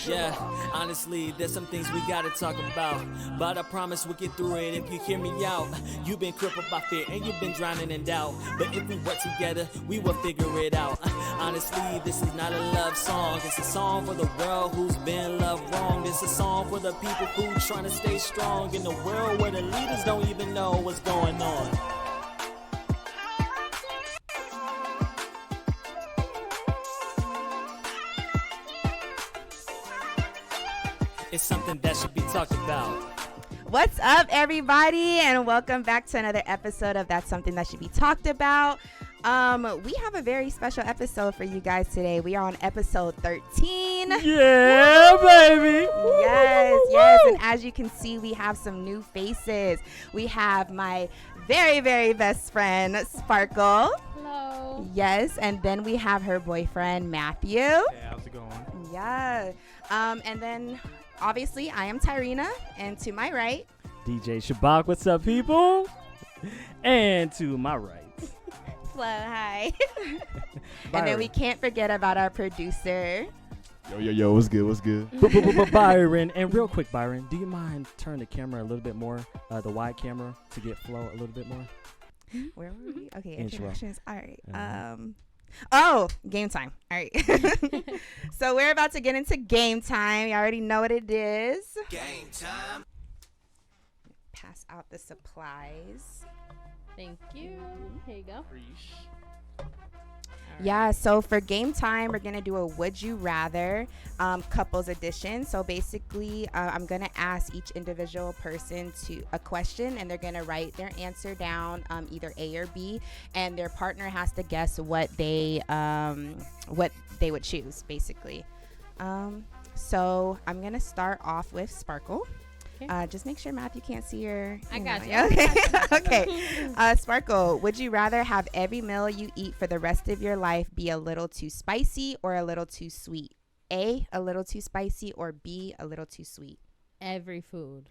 Yeah, honestly, there's some things we gotta talk about, but I promise we'll get through it if you hear me out. You've been crippled by fear and you've been drowning in doubt, but if we work together, we will figure it out. Honestly, this is not a love song. It's a song for the world who's been loved wrong. It's a song for the people who trying to stay strong in a world where the leaders don't even know what's going on. It's something that should be talked about. What's up, everybody, and welcome back to another episode of That's Something That Should Be Talked About. We have a very special episode for you guys today. We are on episode 13. Yeah, baby. Yes. And as you can see, we have some new faces. We have my very, very best friend, Sparkle. Hello. Yes, and then we have her boyfriend, Matthew. Hey, how's it going? Yeah. And then, obviously, I am Tyrina, and to my right, DJ Shabach, what's up, people? And to my right, Flo, hi. And then we can't forget about our producer. Yo, what's good? Byron. And real quick, Byron, do you mind turn the camera a little bit more, the wide camera, to get Flo a little bit more? Where were we? Okay, Intro. introductions. All right. Uh-huh. Game time. All right. So we're about to get into game time. You already know what it is. Game time. Pass out the supplies. Thank you. Here you go. Yeah, so for game time, we're going to do a Would You Rather couples edition. So basically, I'm going to ask each individual person to a question, and they're going to write their answer down, either A or B, and their partner has to guess what they would choose, basically. So I'm going to start off with Sparkle. Okay. Just make sure Matthew can't see your. I got you. Okay. Okay. Sparkle, would you rather have every meal you eat for the rest of your life be a little too spicy or a little too sweet? A little too spicy, or B, a little too sweet? Every food.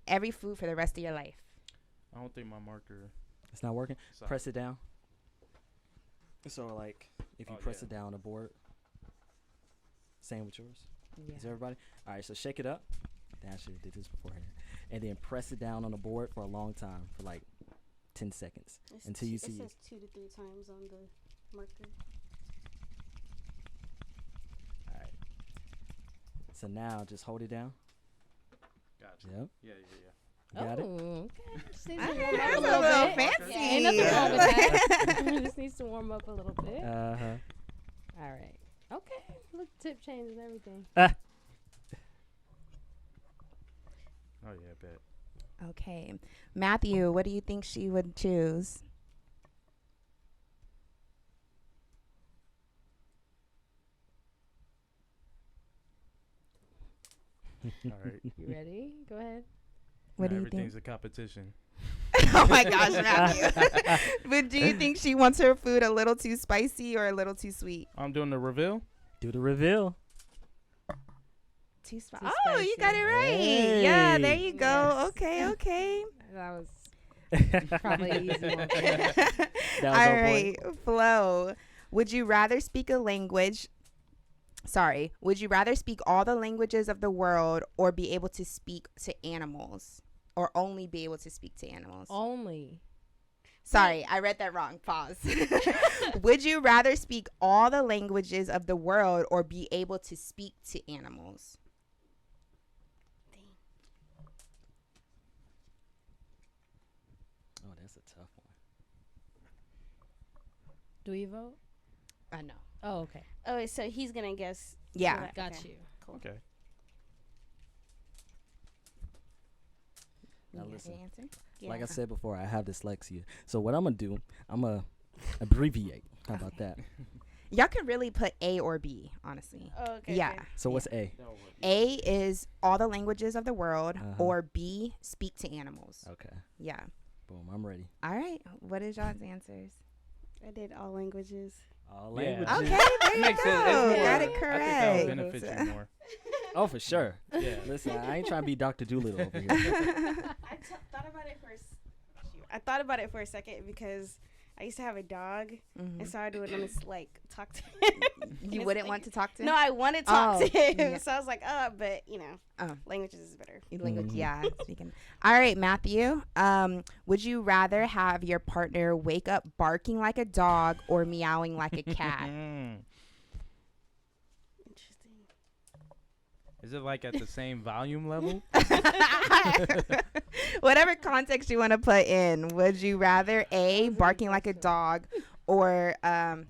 Every food for the rest of your life. I don't think my marker. It's not working. Sorry. Press it down. So, like, if you press it down on the board, same with yours. Yeah. Is everybody? All right, so shake it up. I should have did this beforehand. And then press it down on the board for a long time, for like 10 seconds. Until you see. It says 2 to 3 times on the marker. All right. So now just hold it down. Gotcha. Yep. Yeah. You got it? Okay. Just needs Ah, to warm up that's a a little little bit. fancy. Yeah, ain't nothing wrong with that. Just needs to warm up a little bit. Uh-huh. All right. Okay. Look, tip change and everything. Oh yeah, bet. Okay. Matthew, what do you think she would choose? All right. You ready? Go ahead. What do you Everything's think? a competition. Oh my gosh, Matthew. But do you think she wants her food a little too spicy or a little too sweet? I'm doing the reveal. Do the reveal. Too spicy. Too Oh, you got spicy. it right. Hey. Yeah, there you go. Yes. Okay. That was probably an easy one. That was All on right, Flo. Would you rather speak all the languages of the world or be able to speak to animals? Or only be able to speak to animals? Only. Sorry, I read that wrong. Pause. Would you rather speak all the languages of the world or be able to speak to animals? Oh, that's a tough one. Do we vote? No. Oh, okay. Oh, wait, so he's going to guess. Yeah. Right, Got okay. you. Cool. Okay. Now You got listen. your answer? Yeah. Like I said before, I have dyslexia. So what I'm going to do, I'm going to abbreviate. How about that? Y'all could really put A or B, honestly. Oh, okay. Yeah. Okay. So what's A? A is all the languages of the world, Uh-huh. or B, speak to animals. Okay. Yeah. Boom. I'm ready. All right. What is y'all's answers? I did all languages. All Yeah. languages. Okay, there you Makes go. sense. It's more- Got it I think that correct. would benefit you more. Oh, for sure. Yeah. Listen, I ain't trying to be Dr. Doolittle over here. I thought about it for a second because I used to have a dog, Mhm. and so I would want to like talk to him. You It's wouldn't like- want to talk to him? No, I want to talk Oh, to him. yeah. So I was like, but you know, Oh. languages is better. Language, Mhm. yeah. Speaking. All right, Matthew. Would you rather have your partner wake up barking like a dog or meowing like a cat? Interesting. Is it like at the same volume level? Whatever context you want to put in. Would you rather A, barking like a dog, or Oh yeah.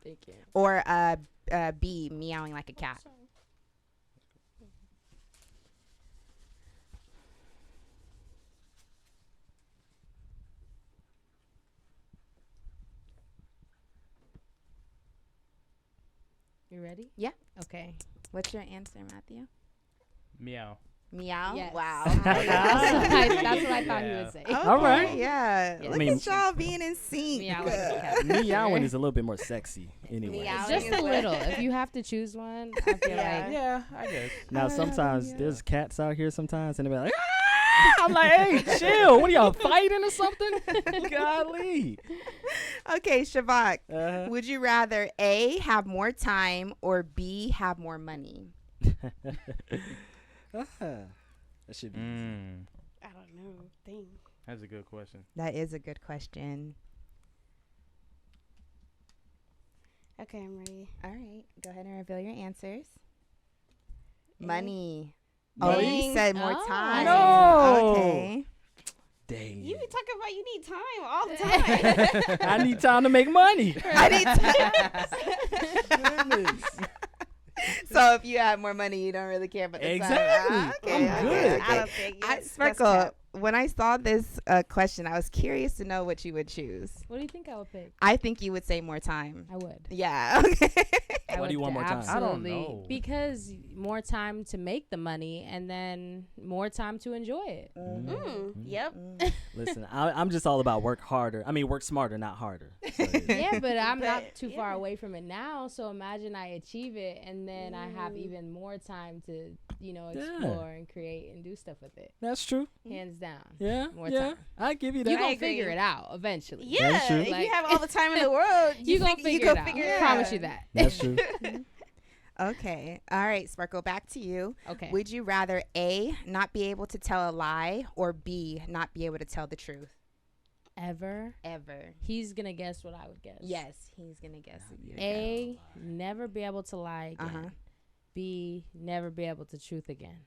Thank you. or B, meowing like a cat? You ready? Yeah. Okay. What's your answer, Matthew? Meow. Meow. Yes. Wow. That's what I thought he Yeah. would say. Okay, All right. Yeah. Yeah. Look I mean- at y'all being in sync. Meow like a cat. Meowing is a little bit more sexy anyway. Meow. Just is a what- little. If you have to choose one, I feel Yeah. like Yeah, I guess. Now, Oh, sometimes yeah. there's cats out here sometimes, and they're like, ah! I'm like, hey, chill. What are y'all fighting or something? Golly. Okay, Shabach. Uh-huh. Would you rather A, have more time, or B, have more money? That should be easy. I don't know. Dang. That's a good question. That is a good question. Okay, I'm ready. All right, go ahead and reveal your answers. A. Money. Oh, you Dang. said more Oh. time. No. Okay. Dang. You be talking about you need time all the time. I need time to make money. I need time. Goodness. So if you have more money, you don't really care about the Exactly. time. Ah, okay, I'm okay, good. okay. I don't think I, that's Sparkle, cap. when I saw this question, I was curious to know what you would choose. what do you think I would pick? I think you would say more time. I would. Yeah. Okay. I Why do you would want more time? I don't absolutely- know. Because more time to make the money and then more time to enjoy it. Yep. Listen, I'm just all about work harder. I mean, work smarter, not harder. So, Yeah, but I'm not But, too far yeah. away from it now. So imagine I achieve it and then I have even more time to, Yeah. explore and create and do stuff with it. that's true. Hands down. Yeah. More yeah. time. I give you that. You I gonna agree. figure it out eventually. Yeah. true. If Like- you have all the time in the world, You gonna figure it out. figure I it promise out. you that. That's true. Okay. All right, Sparkle, back to you. Okay. Would you rather A, not be able to tell a lie, or B, not be able to tell the truth? Ever. Ever. He's gonna guess what I would guess. Yes, he's going to guess it. A, never be able to lie again. Uh-huh. B, never be able to truth again.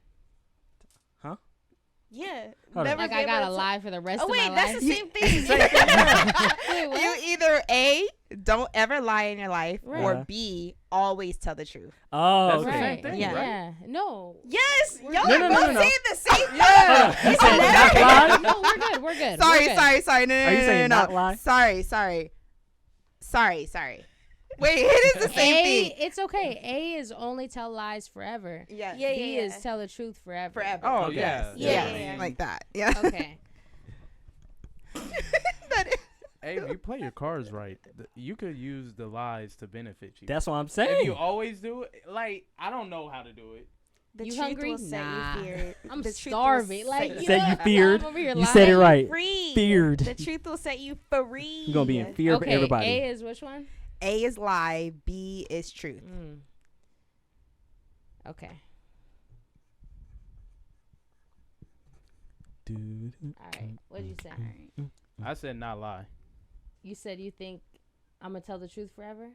Yeah. Hold on. Never Like be I able gotta to- lie for the rest Oh of wait, my that's life. the same thing. Wait, what? You either A, don't ever lie in your life, Right. or B, always tell the truth. Oh, That's the okay. same thing, Yeah. right? Yeah. No. Yes, y'all No, are no, no, both no, no. saying the same thing. You said not lie? No, we're good. We're good. Sorry, we're good. sorry. No, Are you saying no. not lie? Sorry. Wait, it is the same thing. It's okay. A is only tell lies forever. Yeah. Yeah, B yeah, is yeah. tell the truth forever. Forever. Oh, Okay. yeah. Yeah. Yeah, like that. Yeah. Okay. That is- Hey, if you play your cards right, you could use the lies to benefit you. That's what I'm if saying. you always do it, like, I don't know how to do it. The You truth hungry? will set Nah. you feared. I'm The truth will starving. set Like you you Said know, you feared. I'm over here You said it lying. right. free. Feared. The truth will set you free. You're going to be in fear of Okay. everybody. A is which one? A is lie, B is truth. Okay. Dude. All right. What'd you say? I said not lie. You said you think I'm gonna tell the truth forever.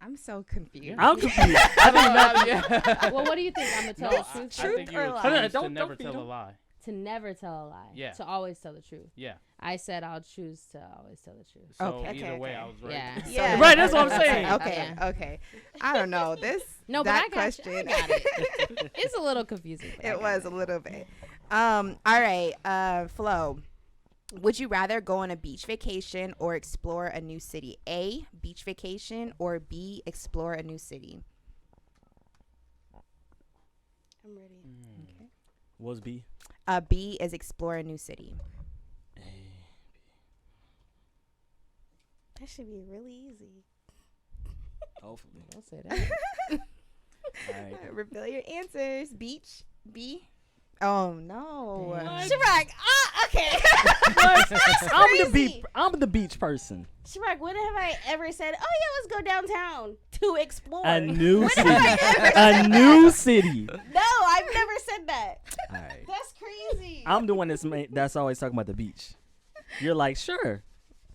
I'm so confused. I'm confused. I think not. Well, what do you think? I'm gonna tell No, the I truth think you or would lie? choose to Don't never feed tell a him. lie. to never tell a lie. Yeah. To always tell the truth. Yeah. I said I'll choose to always tell the truth. So Okay. either way, Okay. I was right. Yeah. Yeah. Right, that's what I'm saying. Okay, okay. I don't know. This No, but that I got question. You. I got it. It's a little confusing. but I It got was a little bit. All right, Flo. Would you rather go on a beach vacation or explore a new city? A, beach vacation, or B, explore a new city? I'm ready. Okay. Was B? B is explore a new city. That should be really easy. Hopefully. Don't say that. All right. Reveal your answers. Beach, B. Oh no. Dang. Shabach. Okay. I'm the beach person. Shabach, when have I ever said, "Oh yeah, let's go downtown to explore"? A new city. A new city. No, I've never said that. All right. That's crazy. I'm the one that's always talking about the beach. You're like, sure.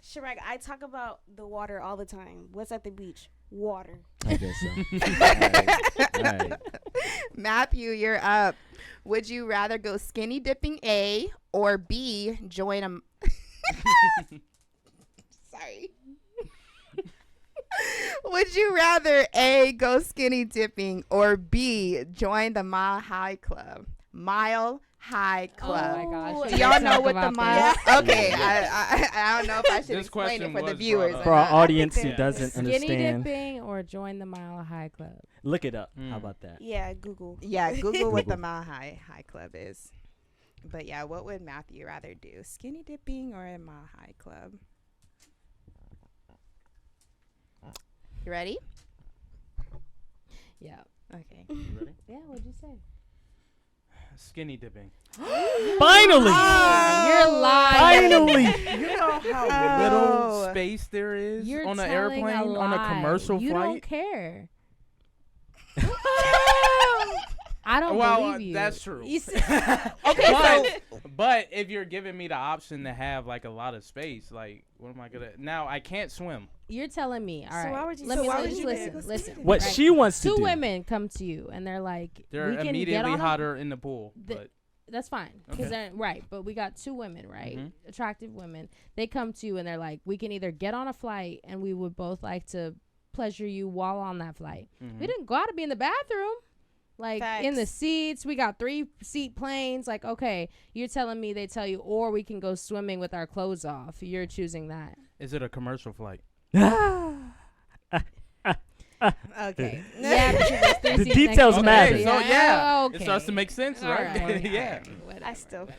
Shabach, I talk about the water all the time. What's at the beach? Water. I guess so. All right. Matthew, you're up. Would you rather go skinny dipping, A, or B, join a... Sorry. Would you rather A, go skinny dipping, or B, join the Mile High Club? Mile High Club. Oh my gosh. Do y'all know what the Talk mile? about Okay, I don't know if I should This explain it question for the was viewers. brought up. For our audience think who they're doesn't Skinny understand, dipping or join the Mile High Club. look it up. How about that? Yeah, Google. Yeah, Google what the Google. Mile High Club is. But yeah, what would Matthew rather do? Skinny dipping or a Mile High Club? You ready? Yeah. Okay. Yeah, what'd you say? Skinny dipping. Finally! You're lying. Finally! You know how Oh. little space there is You're on an telling airplane, on a lie. commercial You don't flight? care. I don't Well, believe you. that's true. You said- But if you're giving me the option to have like a lot of space, like what am I gonna? Now I can't swim. You're telling me. All right. So why would you- Let so me why let would you you listen. go skinny Listen. dipping? What right? she wants to Two do. women come to you and they're like, They're we can get immediately on a- hotter in the pool. But That's fine. Okay. Because they're right. But we got two women, right? Mhm. Attractive women. They come to you and they're like, we can either get on a flight and we would both like to pleasure you while on that flight. Mhm. We didn't go out to be in the bathroom. Like in the Facts. seats, we got 3-seat planes. Like, okay, you're telling me they tell you, or we can go swimming with our clothes off. You're choosing that. is it a commercial flight? Okay. Yeah, because there's 3 The seats details next to matter. each So other. yeah, Okay. it starts to make sense, All right? right, Yeah. Whatever, I still-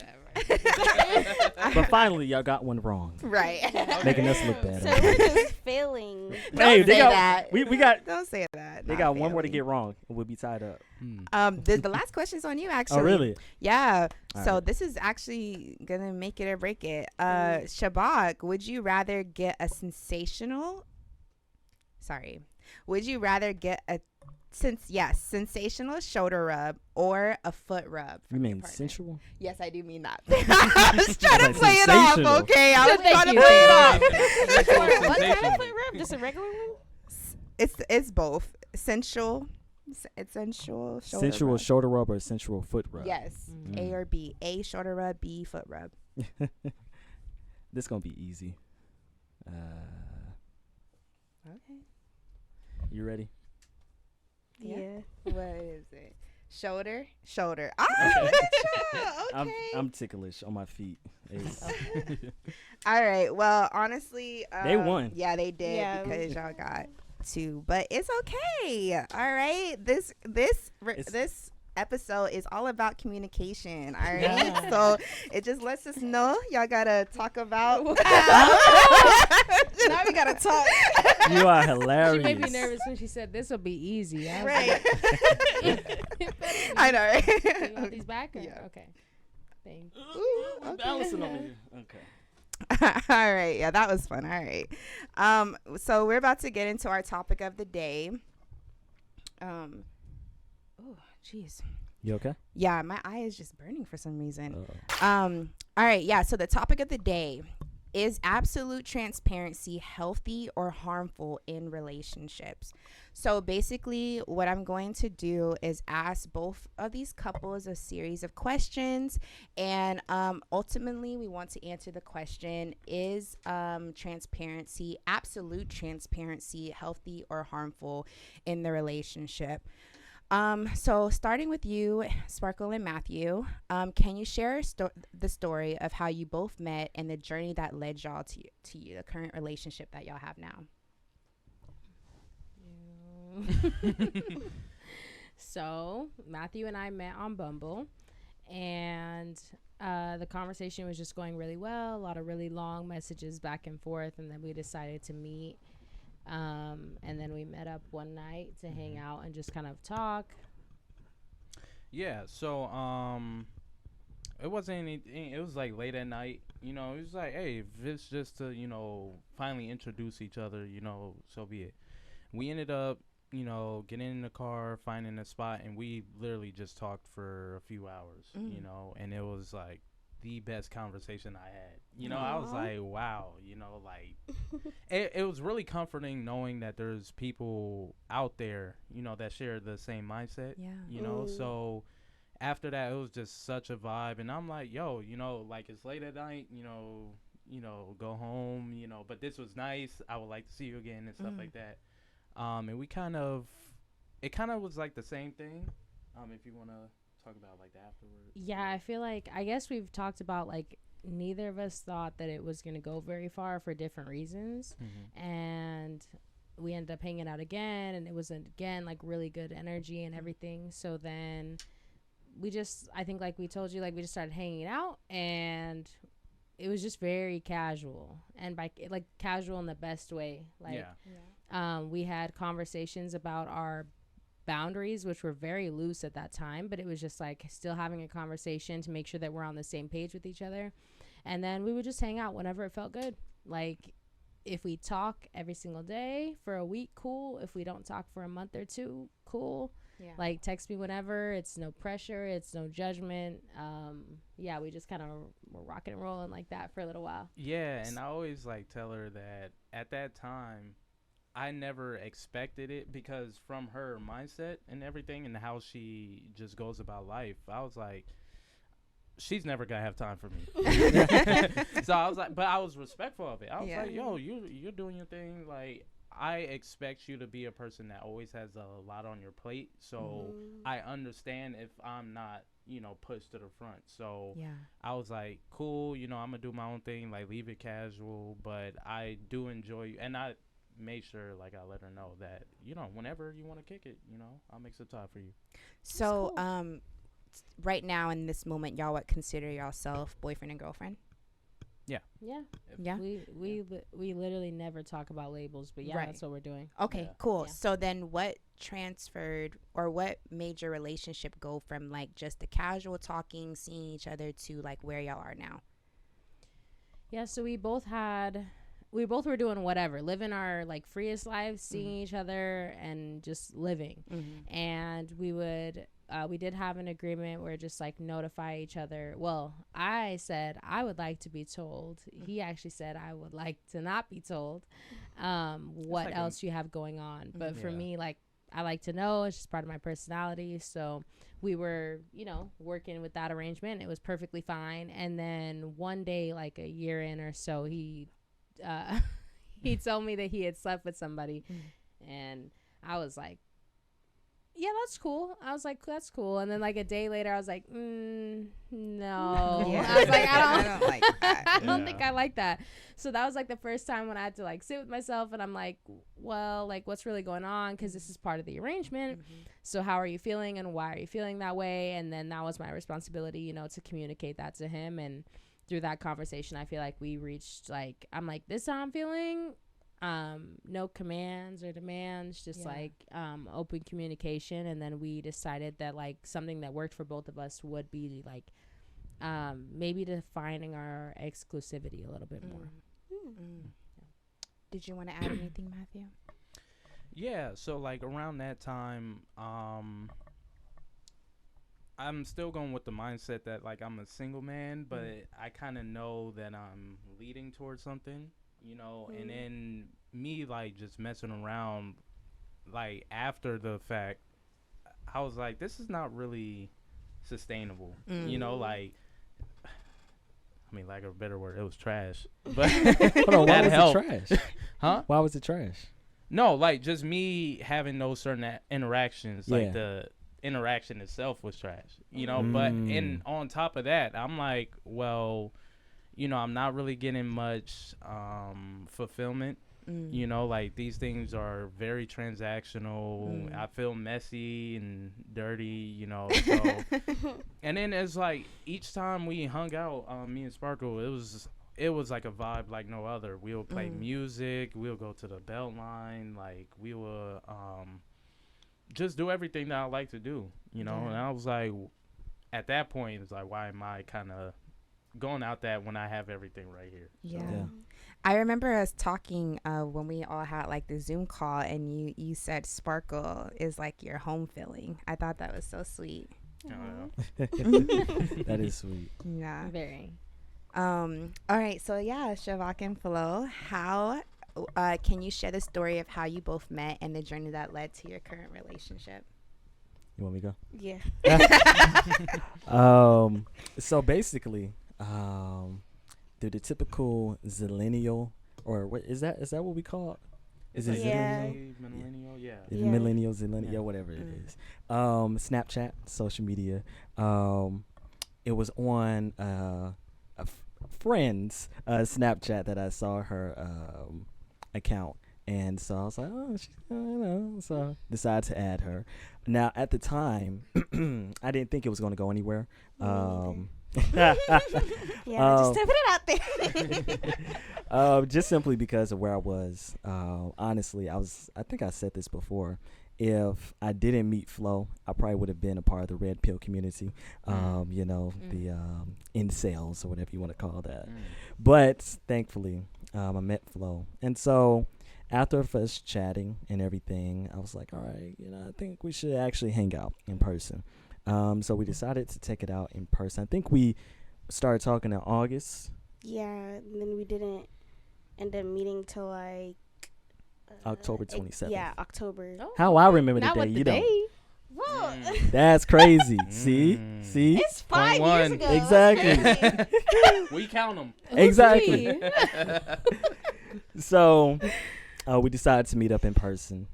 But finally, y'all got one wrong, Right. making us look So better. we're just failing. Don't Hey, they say got that. we got Don't say that. they Not got one more to failing. get wrong, and we'll be tied up. The last question's on you, actually. Oh, really? Yeah. All So right. this is actually gonna make it or break it. Shabach, would you rather get a sensational? Sorry. Would you rather get a sensational shoulder rub or a foot rub? You from your mean partner? sensual? Yes, I do mean that. I was trying to Like play it off. sensational. Okay, I was Thank trying to you. play it off. What kind of foot rub? Just a regular one? It's both sensual. It's sensual shoulder Sensual rub. shoulder rub or sensual foot rub? Yes, Mm. A or B. A shoulder rub, B foot rub. This gonna be easy. Okay. You ready? Yeah. What is it? Shoulder. Ah, Okay. look at you. Okay. I'm ticklish on my feet. It's- All right. Well, honestly, They won. Yeah, they did Yeah. because y'all got 2, but it's okay. All right. This episode is all about communication. All right. Yeah. So it just lets us know y'all gotta talk about. Now we gotta talk. You are She hilarious. made me nervous when she said this will be easy. I was Right. I know, right? like, you want these back? Or? Yeah. Okay. Thank you. Ooh, okay. Balancing over here. Okay. All right. Yeah, that was fun. All right. So we're about to get into our topic of the day. Oh, jeez. You okay? Yeah, my eye is just burning for some reason. Uh-oh. All right. Yeah. So the topic of the day is absolute transparency healthy or harmful in relationships? So basically, what I'm going to do is ask both of these couples a series of questions, and ultimately, we want to answer the question: is transparency, absolute transparency, healthy or harmful in the relationship? So starting with you, Sparkle and Matthew, can you share the story of how you both met and the journey that led y'all to you, the current relationship that y'all have now? So Matthew and I met on Bumble, and the conversation was just going really well. A lot of really long messages back and forth, and then we decided to meet. And then we met up one night to hang out and just kind of talk. Yeah, so it wasn't anything. It was like late at night. You know, it was like, hey, if it's just to, finally introduce each other, so be it. We ended up, getting in the car, finding a spot, and we literally just talked for a few hours, and it was like the best conversation I had. I was like, wow, like it was really comforting knowing that there's people out there, that share the same mindset. Yeah. So after that, it was just such a vibe, and I'm like, yo, like it's late at night, go home, but this was nice. I would like to see you again and stuff like that. And it kind of was like the same thing. If you want to talk about like the afterwards. Yeah, I feel like, I guess we've talked about like neither of us thought that it was going to go very far for different reasons. And we ended up hanging out again, and it was again like really good energy and everything. So then I think like we told you, like we just started hanging out, and it was just very casual, and by like casual in the best way. Like, we had conversations about our boundaries, which were very loose at that time, but it was just like still having a conversation to make sure that we're on the same page with each other. And then we would just hang out whenever it felt good. Like if we talk every single day for a week, cool. If we don't talk for a month or two, cool. Yeah. Like text me whenever. It's no pressure. It's no judgment. We just kind of were rocking and rolling like that for a little while. Yeah, and I always like tell her that at that time, I never expected it, because from her mindset and everything and how she just goes about life, I was like, she's never gonna have time for me. So I was like, but I was respectful of it. I was like, yo, you're doing your thing. Like, I expect you to be a person that always has a lot on your plate. So I understand if I'm not, pushed to the front. So I was like, cool, I'm gonna do my own thing, like leave it casual, but I do enjoy you. And I made sure, like, I let her know that, whenever you want to kick it, I'll make some time for you. So, cool. Right now in this moment, y'all would consider yourself boyfriend and girlfriend? Yeah. We literally never talk about labels, but that's what we're doing. Okay, cool. Yeah. So then what transferred, or what made your relationship go from like just the casual talking, seeing each other, to like where y'all are now? Yeah, so we both were doing whatever, living our like freest lives, seeing each other and just living. And we did have an agreement where just like notify each other. Well, I said I would like to be told. He actually said I would like to not be told what like else you have going on. But for me, like, I like to know. It's just part of my personality. So we were, working with that arrangement. It was perfectly fine. And then one day, like a year in or so, he told me that he had slept with somebody. And I was like, yeah, that's cool. I was like, that's cool. And then like a day later, I was like, no. Yeah. I was like, I don't like that. I don't think I like that. So that was like the first time when I had to like sit with myself, and I'm like, well, like what's really going on? Because this is part of the arrangement. So how are you feeling, and why are you feeling that way? And then that was my responsibility, to communicate that to him. And through that conversation, I feel like we reached like, I'm like, this is how I'm feeling. No commands or demands, just like open communication. And then we decided that like something that worked for both of us would be like maybe defining our exclusivity a little bit more. Did you want to add anything, Matthew? Yeah, so like around that time, I'm still going with the mindset that like I'm a single man, but I kind of know that I'm leading towards something, and then me like just messing around, like after the fact, I was like, this is not really sustainable, like, I mean, like a better word, it was trash, but hold on, why was it trash? Huh? Why was it trash? No, like just me having those certain interactions, like the interaction itself was trash, but and on top of that, I'm like, well, I'm not really getting much fulfillment. Like these things are very transactional. I feel messy and dirty, so and then it's like each time we hung out, me and Sparkle, it was like a vibe like no other. We'll play music, we'll go to the belt line, like we will just do everything that I like to do, and I was like, at that point, it's like, why am I kind of going out that when I have everything right here? Yeah. Yeah. I remember us talking when we all had like the Zoom call, and you said sparkle is like your home feeling. I thought that was so sweet. That is sweet. Yeah. Very. All right. So yeah, Shabach and Flo, how can you share the story of how you both met and the journey that led to your current relationship? You want me to Yeah. go? So basically, through the typical zillennial, or what is that? Is that what we call it? Is it Yeah. zillennial? Millennial, yeah. Is it Yeah. millennial, zillennial, Yeah. whatever it is. Snapchat, social media. It was on a friend's Snapchat that I saw her account, and so I was like, oh, so decided to add her. Now at the time, I didn't think it was going to go anywhere. Yeah, just to put it out there. Just simply because of where I was. Honestly, I think I said this before. If I didn't meet Flo, I probably would have been a part of the red pill community. The incels or whatever you want to call that. But thankfully, I met Flo, and so after first chatting and everything, I was like, all right, I think we should actually hang out in person. So we decided to take it out in person. I think we started talking in August. Yeah, and then we didn't end up meeting till like October 27th. Yeah, October. Oh. How I remember Not the day, with the you day. don't. Well, That's crazy. See? it's 5 years 0.1. ago. Exactly. We count them. Exactly. So we decided to meet up in person.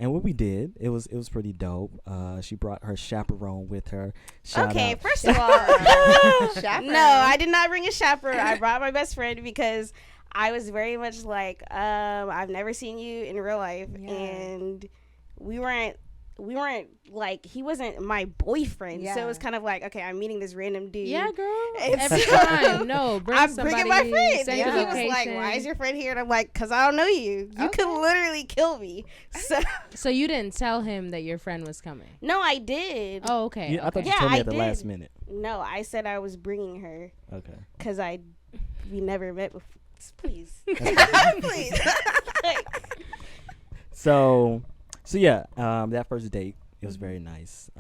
And what we did, it was pretty dope. She brought her chaperone with her. Shout Okay, out. first of all, Chaperone. no, I did not bring a chaperone. I brought my best friend because I was very much like, I've never seen you in real life, Yeah. and we weren't like, he wasn't my boyfriend, so Yeah. it was kind of like, okay, I'm meeting this random dude. Yeah, girl. And Every so- time. No, bring I'm somebody. bringing my friend. Send And your he was like, location. why is your friend here? And I'm like, because I don't know you. You could Okay. literally kill me. So, So you didn't tell him that your friend was coming? no, I did. Oh, okay. Yeah, I thought okay. you told me I at the did. last minute. No, I said I was bringing her Okay. because we never met before. Please. Please. So yeah, that first date, it was very nice.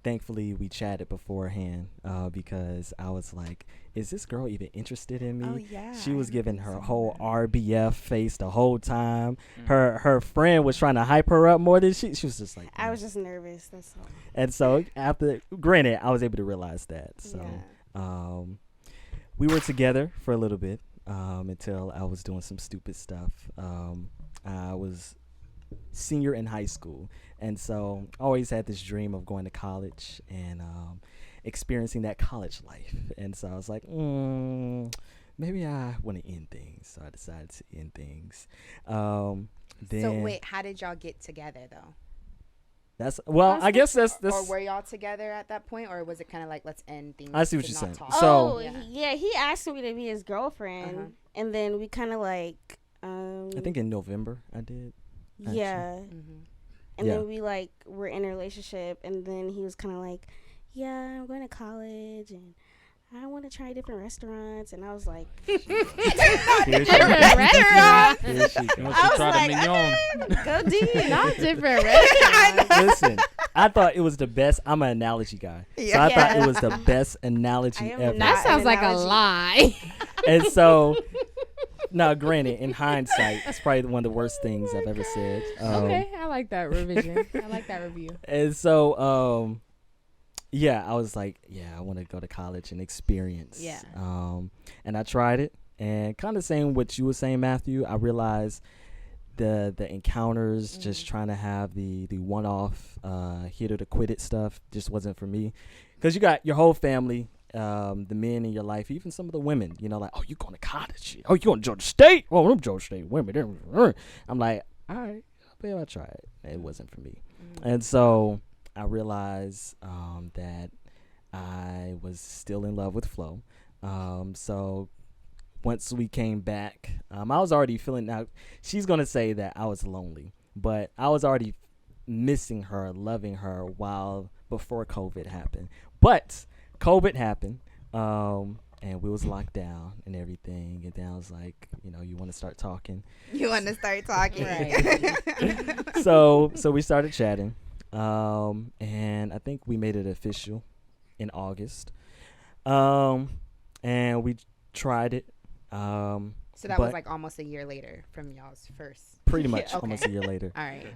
Thankfully, we chatted beforehand because I was like, is this girl even interested in me? Oh yeah. She was I giving remember her seeing whole that. RBF face the whole time. Her friend was trying to hype her up more than she was just like, I was just nervous. That's all. and so after, granted, I was able to realize that. So Yeah. we were together for a little bit until I was doing some stupid stuff. I was senior in high school, and so I always had this dream of going to college and experiencing that college life. And so I was like, maybe I want to end things. So I decided to end things. Then So wait, how did y'all get together though? that's I guess that's Or were y'all together at that point, or was it kind of like, let's end things? I see what to you're not saying. talk? So- Oh, Yeah. he asked me to be his girlfriend, Uh-huh. and then we kind of like, I think in November I did. actually. yeah, Mhm. and Yeah. then we like were in a relationship, and then he was kind of like, yeah, I'm going to college, and I want to try different restaurants, and I was like, Here she Restaurant. Here she goes. I was try like, the mignon. go deep. Not different restaurants. Listen, I thought it was the best. I'm an analogy guy, so I thought Yeah. it was the best analogy I am ever. not. That sounds like a analogy. lie. And so, now granted, in hindsight, it's probably one of the worst things I've ever said. Okay, I like that revision. I like that review. And so, yeah, I was like, yeah, I want to go to college and experience. Yeah. And I tried it, and kind of saying what you were saying, Matthew. I realized the encounters, just trying to have the one-off hit it or quit it stuff, just wasn't for me. Because you got your whole family, the men in your life, even some of the women, like, oh, you going to college? Oh, you going to Georgia State? Oh, them Georgia State women. I'm like, all right, maybe I'll try it. It wasn't for me. And so I realized that I was still in love with Flo. So once we came back, I was already feeling, now she's going to say that I was lonely, but I was already missing her, loving her while before COVID happened. But COVID happened, and we was locked down and everything. And then I was like, you want to start talking. You want to start talking. Right. So we started chatting, and I think we made it official in August, and we tried it. So that was like almost a year later from y'all's first. Pretty much Okay. almost a year later. All right.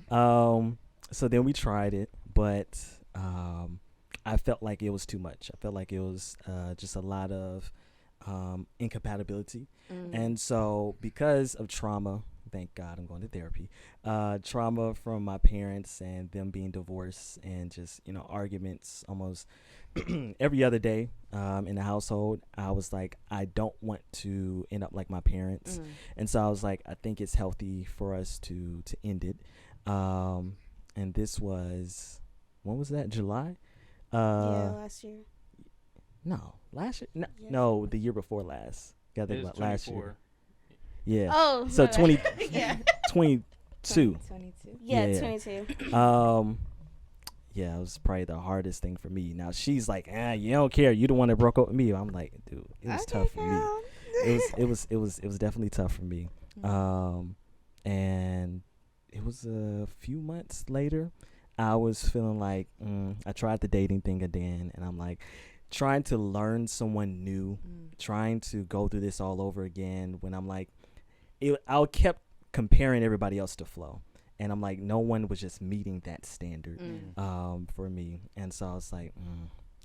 So then we tried it, but I felt like it was too much. I felt like it was just a lot of incompatibility. And so because of trauma, thank God I'm going to therapy, trauma from my parents and them being divorced and just, arguments almost every other day in the household, I was like, I don't want to end up like my parents. And so I was like, I think it's healthy for us to end it. And this was, when was that? July? Yeah, last year. No, last year? No, Yes. no, the year before last. Gotta think It's about last 24. year. Yeah. Oh, So my bad. 22. 22. Yeah, Yeah. 22. Yeah, it was probably the hardest thing for me. Now she's like, you don't care. You the one that broke up with me. I'm like, dude, it was tough for me. It was definitely tough for me. And it was a few months later, I was feeling like I tried the dating thing again, and I'm like trying to learn someone new, trying to go through this all over again. When I'm like, I kept comparing everybody else to Flo, and I'm like, no one was just meeting that standard for me, and so I was like,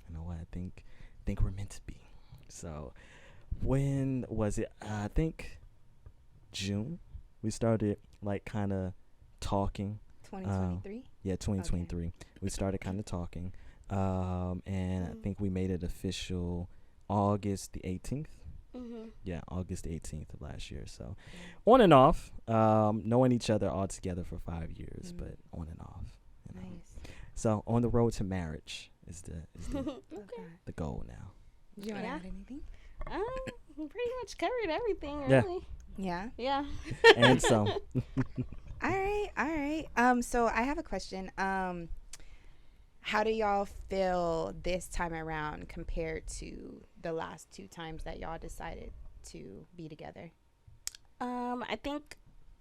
you know what, I think we're meant to be. So when was it? I think June. We started like kind of talking. 2023. Yeah, 2023. We started kind of talking, and I think we made it official August the 18th. Yeah, August the 18th of last year. So on and off, knowing each other all together for 5 years, but on and off. Nice. So on the road to marriage is the Okay. the goal now. Do you want to Yeah. add anything? Pretty much covered everything, Yeah. really. Yeah. Yeah. And so All right. So I have a question. How do y'all feel this time around compared to the last 2 times that y'all decided to be together? I think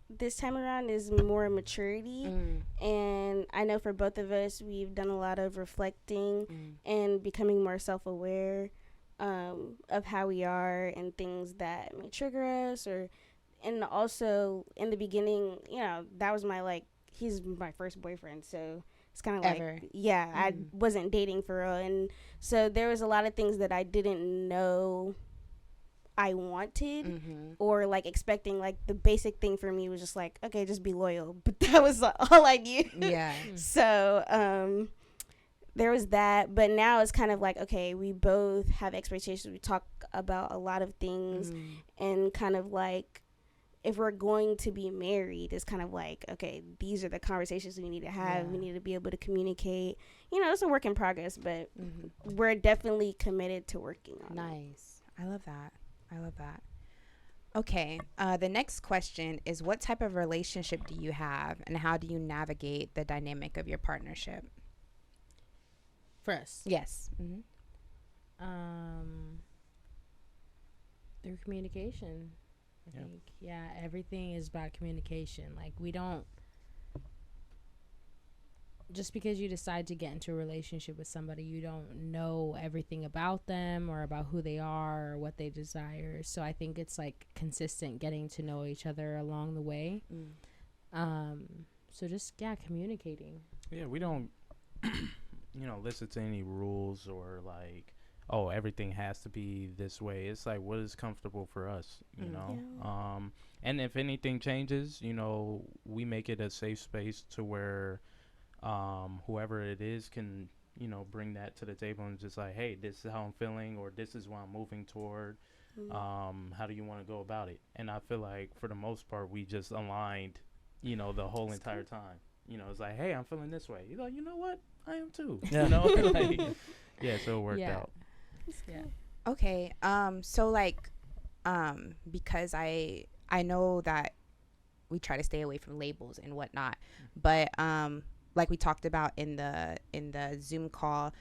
this time around is more maturity, and I know for both of us, we've done a lot of reflecting and becoming more self-aware of how we are and things that may trigger us, and also in the beginning, that was he's my first boyfriend, so it's kind of Ever. like, yeah, I wasn't dating for real, and so there was a lot of things that I didn't know I wanted or like expecting. Like the basic thing for me was just like, okay, just be loyal, but that was all I knew. Yeah. So there was that, but now it's kind of like, okay, we both have expectations. We talk about a lot of things, and kind of like, if we're going to be married, it's kind of like, okay, these are the conversations we need to have. Yeah. We need to be able to communicate. It's a work in progress, but we're definitely committed to working on it. Nice. I love that. Okay. The next question is, what type of relationship do you have, and how do you navigate the dynamic of your partnership? For us. Yes. Through communication. I think, everything is about communication. Like, we don't, just because you decide to get into a relationship with somebody, you don't know everything about them or about who they are or what they desire. So I think it's like consistent getting to know each other along the way. So just, communicating. Yeah, we don't, listen to any rules or like, oh, everything has to be this way. It's like, what is comfortable for us, you know? Yeah. And if anything changes, we make it a safe space to where whoever it is can, bring that to the table and just like, hey, this is how I'm feeling, or this is what I'm moving toward. How do you want to go about it? And I feel like for the most part, we just aligned, the whole entire time. It's like, hey, I'm feeling this way. You're like, you know what? I am too. Yeah. Like, so it worked out. Yeah. Okay. So like, because I know that we try to stay away from labels and whatnot, but like we talked about in the Zoom call,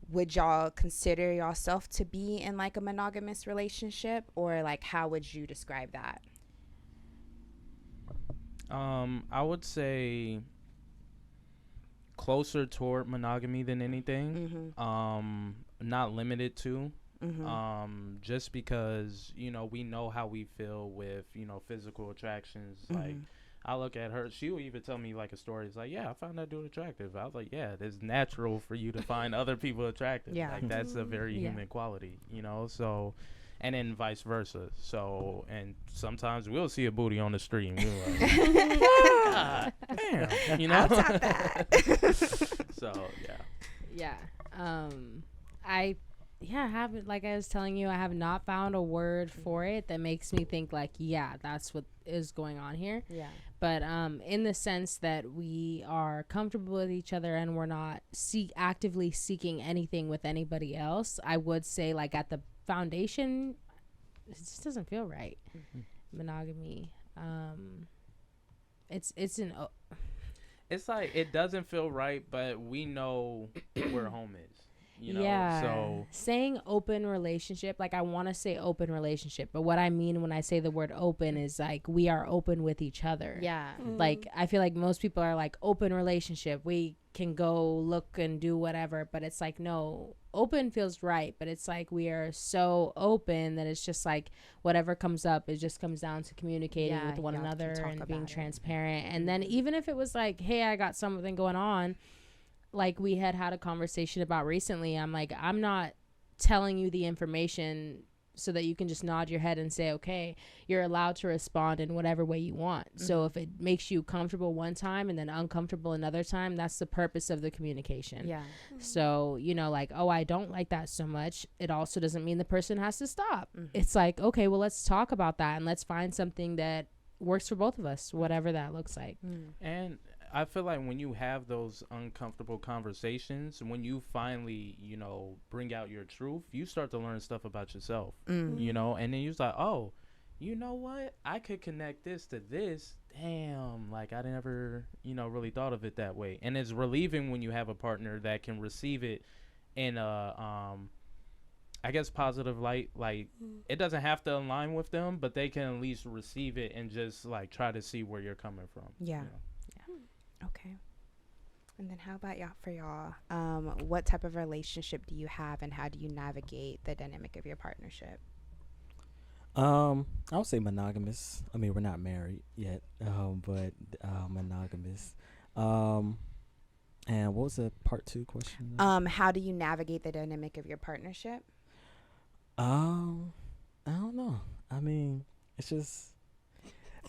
would y'all consider yourself to be in like a monogamous relationship, or like how would you describe that? I would say closer toward monogamy than anything. Not limited to. Just because, you know, we know how we feel with, you know, physical attractions. Like, I look at her, she will even tell me like a story. It's like, yeah, I found that dude attractive. I was like, yeah, it's natural for you to find other people attractive. Yeah. Like, that's a very human quality, you know? So, and then vice versa. So, and sometimes we'll see a booty on the street and we're like, God damn, you know? I'll top that. So, yeah. I haven't, like I was telling you, I have not found a word for it that makes me think like, yeah, that's what is going on here. Yeah. But in the sense that we are comfortable with each other and we're not actively seeking anything with anybody else, I would say like at the foundation, it just doesn't feel right. Monogamy. It's like it doesn't feel right, but we know where home is. You know, yeah. So saying open relationship, like I want to say open relationship, but what I mean when I say the word open is like we are open with each other. Yeah. Like I feel like most people are like open relationship. We can go look and do whatever, but it's like no, open feels right, but it's like we are so open that it's just like whatever comes up, it just comes down to communicating with one another and being transparent. And then even if it was like, hey, I got something going on, like we had a conversation about recently, I'm like, I'm not telling you the information so that you can just nod your head and say, okay, you're allowed to respond in whatever way you want. So if it makes you comfortable one time and then uncomfortable another time, that's the purpose of the communication. Yeah. So, you know, like, oh, I don't like that so much. It also doesn't mean the person has to stop. It's like, okay, well, let's talk about that and let's find something that works for both of us, whatever that looks like. And I feel like when you have those uncomfortable conversations, when you finally, you know, bring out your truth, you start to learn stuff about yourself, you know, and then you're like, oh, you know what? I could connect this to this. Damn, like I never, you know, really thought of it that way. And it's relieving when you have a partner that can receive it in a, I guess, positive light. Like it doesn't have to align with them, but they can at least receive it and just like try to see where you're coming from. Yeah. You know? Okay. And then how about y'all? What type of relationship do you have and how do you navigate the dynamic of your partnership? I would say monogamous. I mean, we're not married yet, but monogamous. And what was the part 2 question? How do you navigate the dynamic of your partnership? I don't know. I mean, it's just,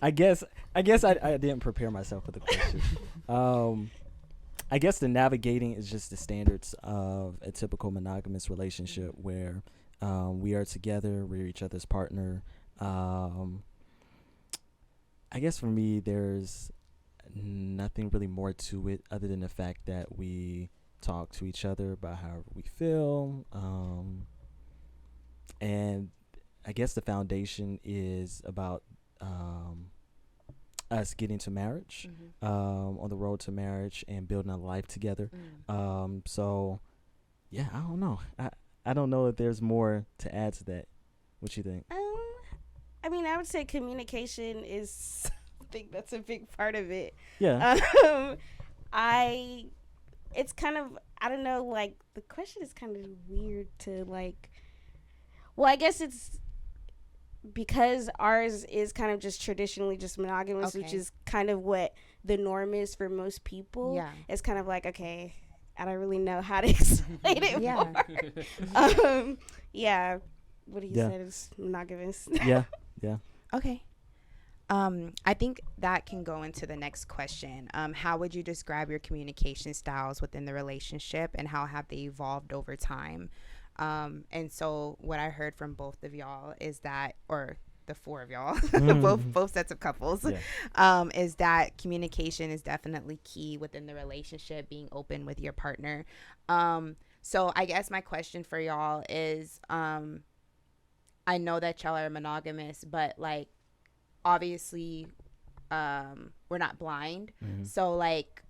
I guess I didn't prepare myself for the question. I guess the navigating is just the standards of a typical monogamous relationship where we are together, we're each other's partner. I guess for me, there's nothing really more to it other than the fact that we talk to each other about how we feel. And I guess the foundation is about us getting to marriage, on the road to marriage and building a life together. So yeah, I don't know. I don't know if there's more to add to that. What you think? I mean, I would say communication is something that's a big part of it. Yeah. It's kind of, I don't know, like the question is kind of weird to like, well, I guess it's because ours is kind of just traditionally just monogamous, which is kind of what the norm is for most people. Yeah. It's kind of like, okay, I don't really know how to explain it more. Yeah. What do you say is monogamous? Yeah. Okay. I think that can go into the next question. How would you describe your communication styles within the relationship and how have they evolved over time? And so what I heard from both of y'all is that, or the four of y'all, both sets of couples, is that communication is definitely key within the relationship, being open with your partner. So I guess my question for y'all is, I know that y'all are monogamous, but like, obviously, we're not blind. So like,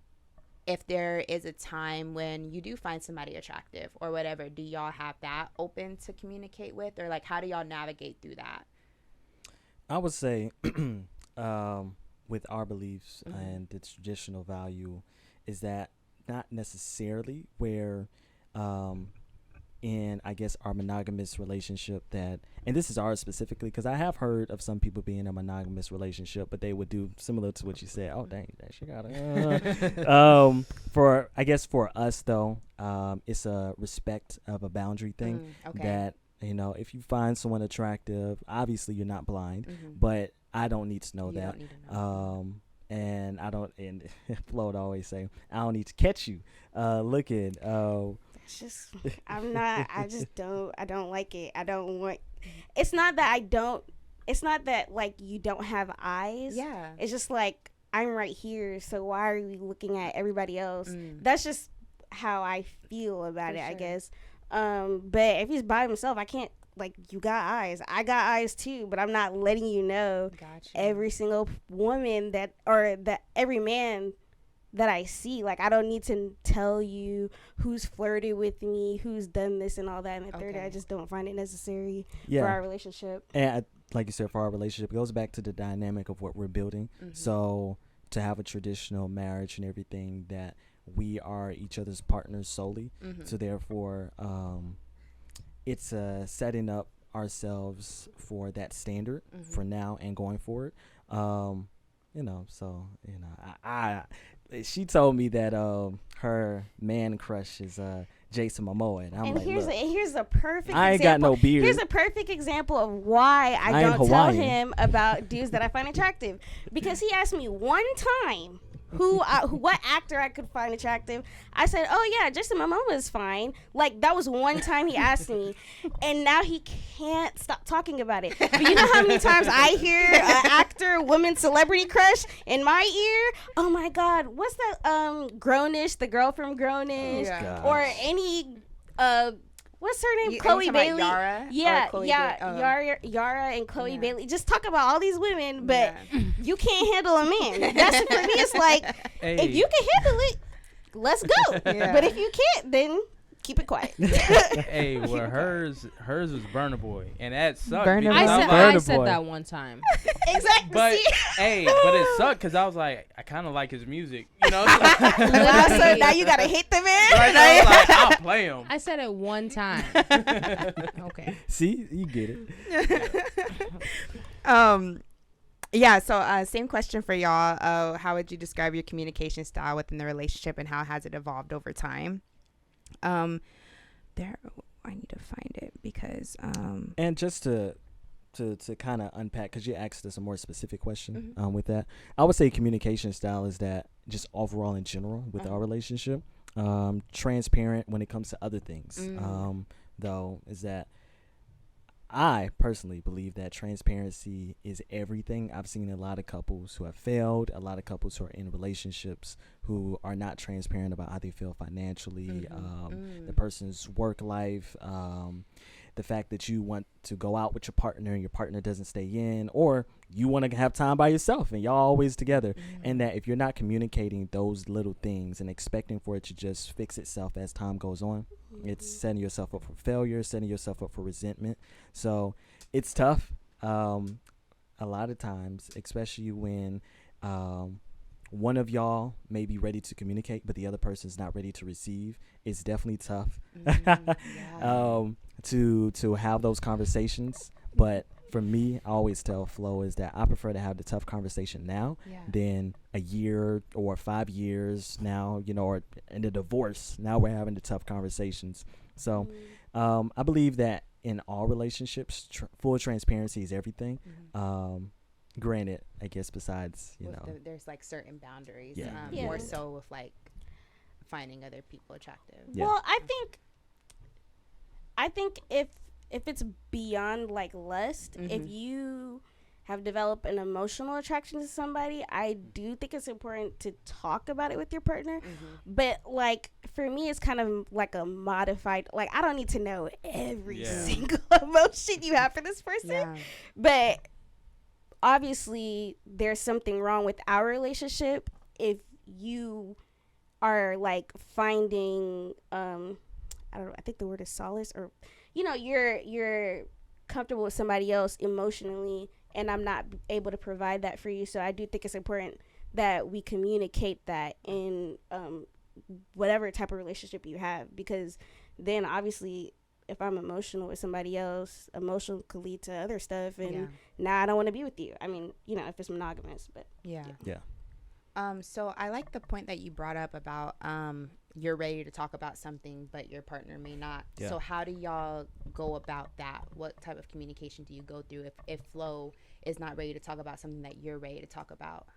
if there is a time when you do find somebody attractive or whatever, do y'all have that open to communicate with, or like how do y'all navigate through that? I would say with our beliefs and the traditional value is that not necessarily where in I guess our monogamous relationship that, and this is ours specifically because I have heard of some people being in a monogamous relationship, but they would do similar to what you said. Oh dang, that she got it. For I guess for us though, it's a respect of a boundary thing. Okay. That if you find someone attractive, obviously you're not blind, but I don't need to know You that. don't need to know. And I don't, and Flo would always say, I don't need to catch you looking. It's just, I don't like it. I don't want, it's not that like you don't have eyes. Yeah. It's just like, I'm right here, so why are we looking at everybody else? That's just how I feel about For it, I sure. guess. But if he's by himself, I can't, like, you got eyes. I got eyes too, but I'm not letting you know Gotcha. every single woman that every man that I see. Like, I don't need to tell you who's flirted with me, who's done this and all that and the third. Okay. I just don't find it necessary for Yeah. our relationship. And like you said, for our relationship, it goes back to the dynamic of what we're building. So to have a traditional marriage and everything, that we are each other's partners solely. So therefore, it's setting up ourselves for that standard for now and going forward. She told me that her man crush is Jason Momoa, and I'm And like, here's a perfect I ain't got example. no beard. Here's a perfect example of why I I ain't don't tell Hawaiian. him about dudes that I find attractive. Because he asked me one time what actor I could find attractive. I said, oh yeah, Jason Momoa is fine. Like, that was one time he asked me, and now he can't stop talking about it. But you know how many times I hear an actor, woman, celebrity crush in my ear? Oh my God, what's that? Grownish, the girl from Grownish, Yeah. or any what's her name? You Chloe talking about Bailey. Yara? Yeah, Or Chloe yeah, Yara and Chloe Yeah. Bailey. Just talk about all these women, but Yeah. you can't handle a man. That's for me. It's like, if you can handle it, let's go. Yeah. But if you can't, then keep it quiet. Hey, well, hers was Burna Boy, and that sucked. Burna because I Boy. I'm said, like- I Burna said Boy. that one time. Exactly. but See? hey, but it sucked because I was like, I kind of like his music, you know. So, Wow, so now you gotta hate the man. right, I was like, I'll play him. I said it one time. Okay. see, you get it. Yeah, so same question for y'all. How would you describe your communication style within the relationship, and how has it evolved over time? I need to find it because And just to kind of unpack, because you asked us a more specific question with that, I would say communication style is that just overall in general with our relationship, transparent when it comes to other things. Though, is that I personally believe that transparency is everything. I've seen a lot of couples who have failed, a lot of couples who are in relationships who are not transparent about how they feel financially, the person's work life, the fact that you want to go out with your partner and your partner doesn't stay in, or you want to have time by yourself and y'all always together. And that if you're not communicating those little things and expecting for it to just fix itself as time goes on, it's setting yourself up for failure, setting yourself up for resentment. So it's tough. A lot of times, especially when one of y'all may be ready to communicate, but the other person's not ready to receive. It's definitely tough to have those conversations. But for me, I always tell Flo is that I prefer to have the tough conversation now than a year or 5 years now, or in a divorce. Now we're having the tough conversations. So I believe that in all relationships, full transparency is everything. Granted, I guess besides, there's like certain boundaries, Yeah. more so with like finding other people attractive. Yeah. Well, I think if it's beyond like lust, if you have developed an emotional attraction to somebody, I do think it's important to talk about it with your partner. But like for me, it's kind of like a modified, like I don't need to know every single emotion you have for this person. But obviously there's something wrong with our relationship if you are like finding I don't know, I think the word is solace, or you're comfortable with somebody else emotionally, and I'm not able to provide that for you. So I do think it's important that we communicate that in whatever type of relationship you have, because then obviously if I'm emotional with somebody else, emotional could lead to other stuff, and now I don't want to be with you. I mean, if it's monogamous, but Yeah. So I like the point that you brought up about you're ready to talk about something, but your partner may not. Yeah. So how do y'all go about that? What type of communication do you go through if Flo is not ready to talk about something that you're ready to talk about?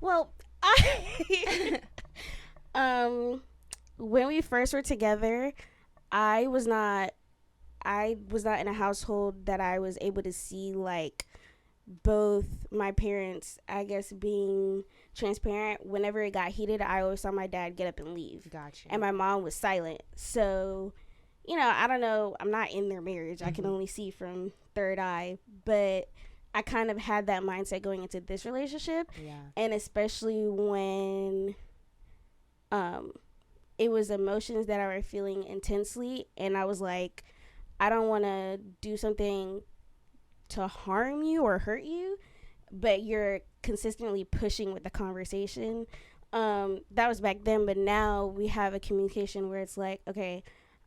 Well, when we first were together, I was not in a household that I was able to see like both my parents, I guess, being transparent. Whenever it got heated, I always saw my dad get up and leave. Gotcha. And my mom was silent. So, I don't know. I'm not in their marriage. I can only see from third eye. But I kind of had that mindset going into this relationship. Yeah. And especially when it was emotions that I were feeling intensely. And I was like, I don't want to do something to harm you or hurt you, but you're consistently pushing with the conversation. That was back then, but now we have a communication where it's like, okay,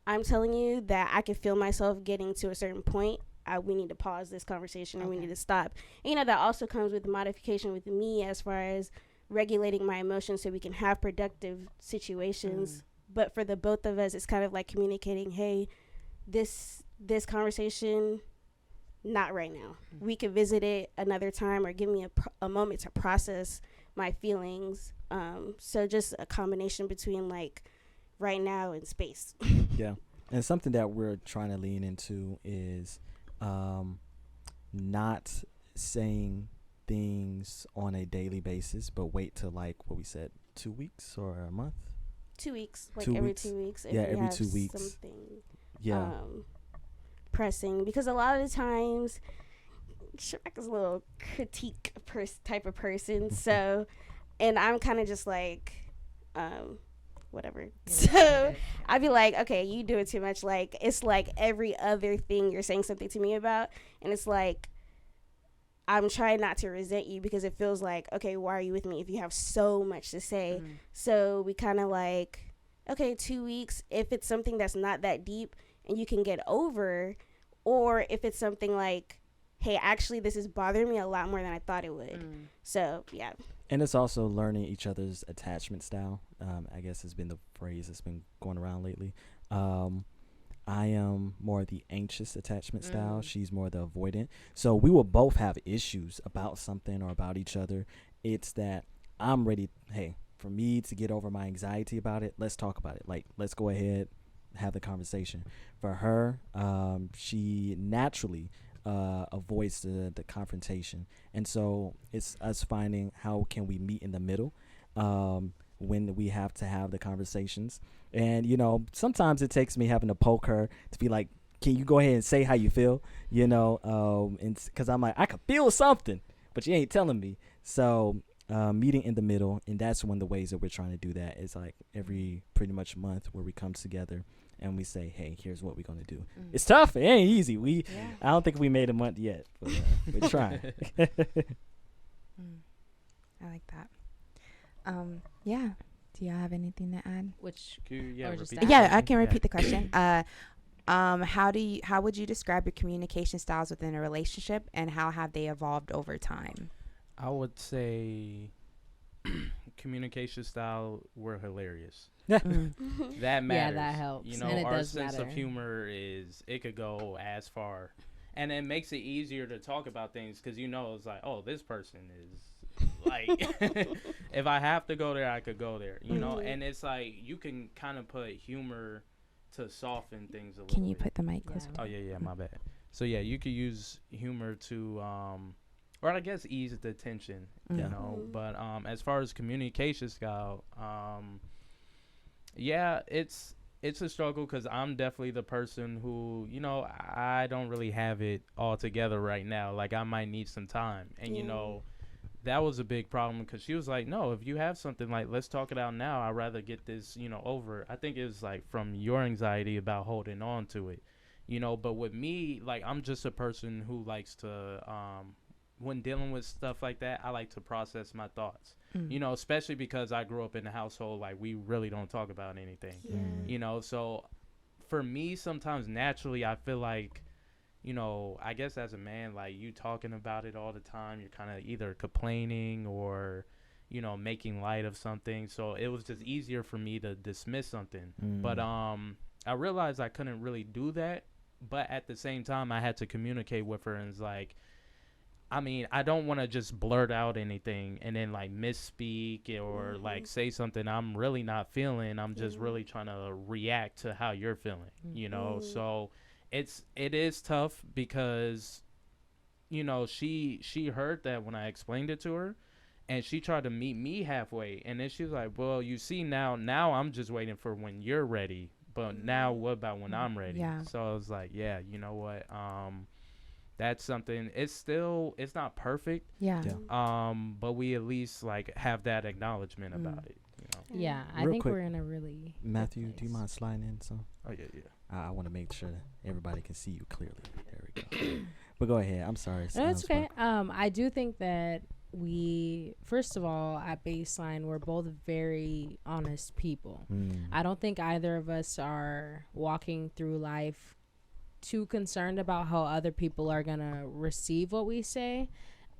I'm telling you that I can feel myself getting to a certain point. We need to pause this conversation, or we need to stop. And, that also comes with modification with me as far as regulating my emotions so we can have productive situations. But for the both of us, it's kind of like communicating, hey, this conversation, not right now. We could visit it another time, or give me a moment to process my feelings. So just a combination between like right now and space. Yeah. And something that we're trying to lean into is not saying things on a daily basis, but wait till like what we said, 2 weeks or a month? 2 weeks, like 2 every weeks. 2 weeks. Yeah, every 2 weeks. Something, yeah. Pressing, because a lot of the times Shabach is a little critique type of person. So, and I'm kind of just like, whatever. So I'd be like, okay, you do it too much. Like, it's like every other thing you're saying something to me about. And it's like, I'm trying not to resent you, because it feels like, okay, why are you with me if you have so much to say? So we kind of like, okay, 2 weeks, if it's something that's not that deep and you can get over, or if it's something like, hey, actually this is bothering me a lot more than I thought it would. So yeah. And it's also learning each other's attachment style. I guess has been the phrase that's been going around lately. I am more the anxious attachment style. She's more the avoidant. So we will both have issues about something or about each other. It's that I'm ready, hey, for me to get over my anxiety about it, let's talk about it. Like, let's go ahead, have the conversation. For her, she naturally avoids the confrontation. And so it's us finding how can we meet in the middle when we have to have the conversations. And, sometimes it takes me having to poke her to be like, can you go ahead and say how you feel? And because I'm like, I could feel something, but you ain't telling me. So meeting in the middle, and that's one of the ways that we're trying to do that. Is like every pretty much month where we come together and we say, hey, here's what we're going to do. It's tough. It ain't easy. I don't think we made a month yet, but we're trying. I like that. Yeah. Do y'all have anything to add? Repeat I can repeat the question. How would you describe your communication styles within a relationship, and how have they evolved over time? I would say communication style were hilarious. That matters. Yeah, that helps. And it our sense of humor it could go as far, and it makes it easier to talk about things because it's like, oh, this person is like, if I have to go there, I could go there, and it's like you can kind of put humor to soften things a little. Can you put the mic closer? Oh yeah, my bad. So yeah, you could use humor to or I guess ease the tension, but as far as communication style, it's a struggle because I'm definitely the person who, I don't really have it all together right now. Like, I might need some time. And, that was a big problem because she was like, no, if you have something, like, let's talk it out now. I'd rather get this, over. I think it was like from your anxiety about holding on to it, but with me, like, I'm just a person who likes to, when dealing with stuff like that, I like to process my thoughts, especially because I grew up in a household, like, we really don't talk about anything, so for me, sometimes naturally, I feel like, I guess as a man, like, you talking about it all the time, you're kind of either complaining or, making light of something. So it was just easier for me to dismiss something. But I realized I couldn't really do that. But at the same time, I had to communicate with her, and it's like, I mean, I don't want to just blurt out anything and then, like, misspeak or like say something I'm really not feeling. I'm just really trying to react to how you're feeling, so it is tough because, she heard that when I explained it to her, and she tried to meet me halfway. And then she was like, well, you see, now I'm just waiting for when you're ready. But now what about when I'm ready? Yeah. So I was like, yeah, you know what? That's something. It's not perfect. Yeah. But we at least, like, have that acknowledgement about it. Yeah, I Real think quick, we're in a really Matthew, good do you place. mind sliding in? So Oh yeah. I want to make sure that everybody can see you clearly. There we go. But go ahead. I'm sorry. No, it's okay. I do think that we, first of all, at baseline, we're both very honest people. I don't think either of us are walking through life too concerned about how other people are going to receive what we say.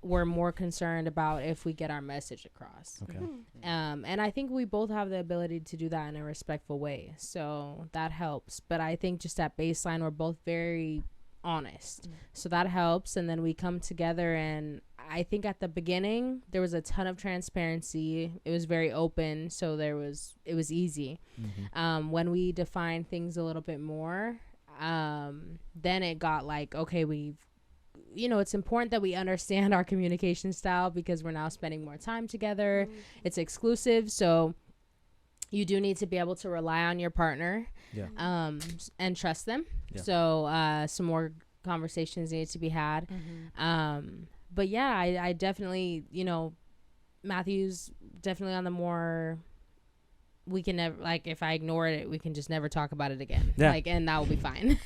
We're more concerned about if we get our message across. Okay. And I think we both have the ability to do that in a respectful way. So that helps. But I think just at baseline, we're both very honest. So that helps. And then we come together, and I think at the beginning, there was a ton of transparency. It was very open. So it was easy. When we defined things a little bit more, then it got like, okay, it's important that we understand our communication style because we're now spending more time together. It's exclusive. So you do need to be able to rely on your partner, and trust them. Yeah. So, some more conversations need to be had. But yeah, I definitely, Matthew's definitely on the more, we can never, like, if I ignore it, we can just never talk about it again. Yeah. Like, and that will be fine.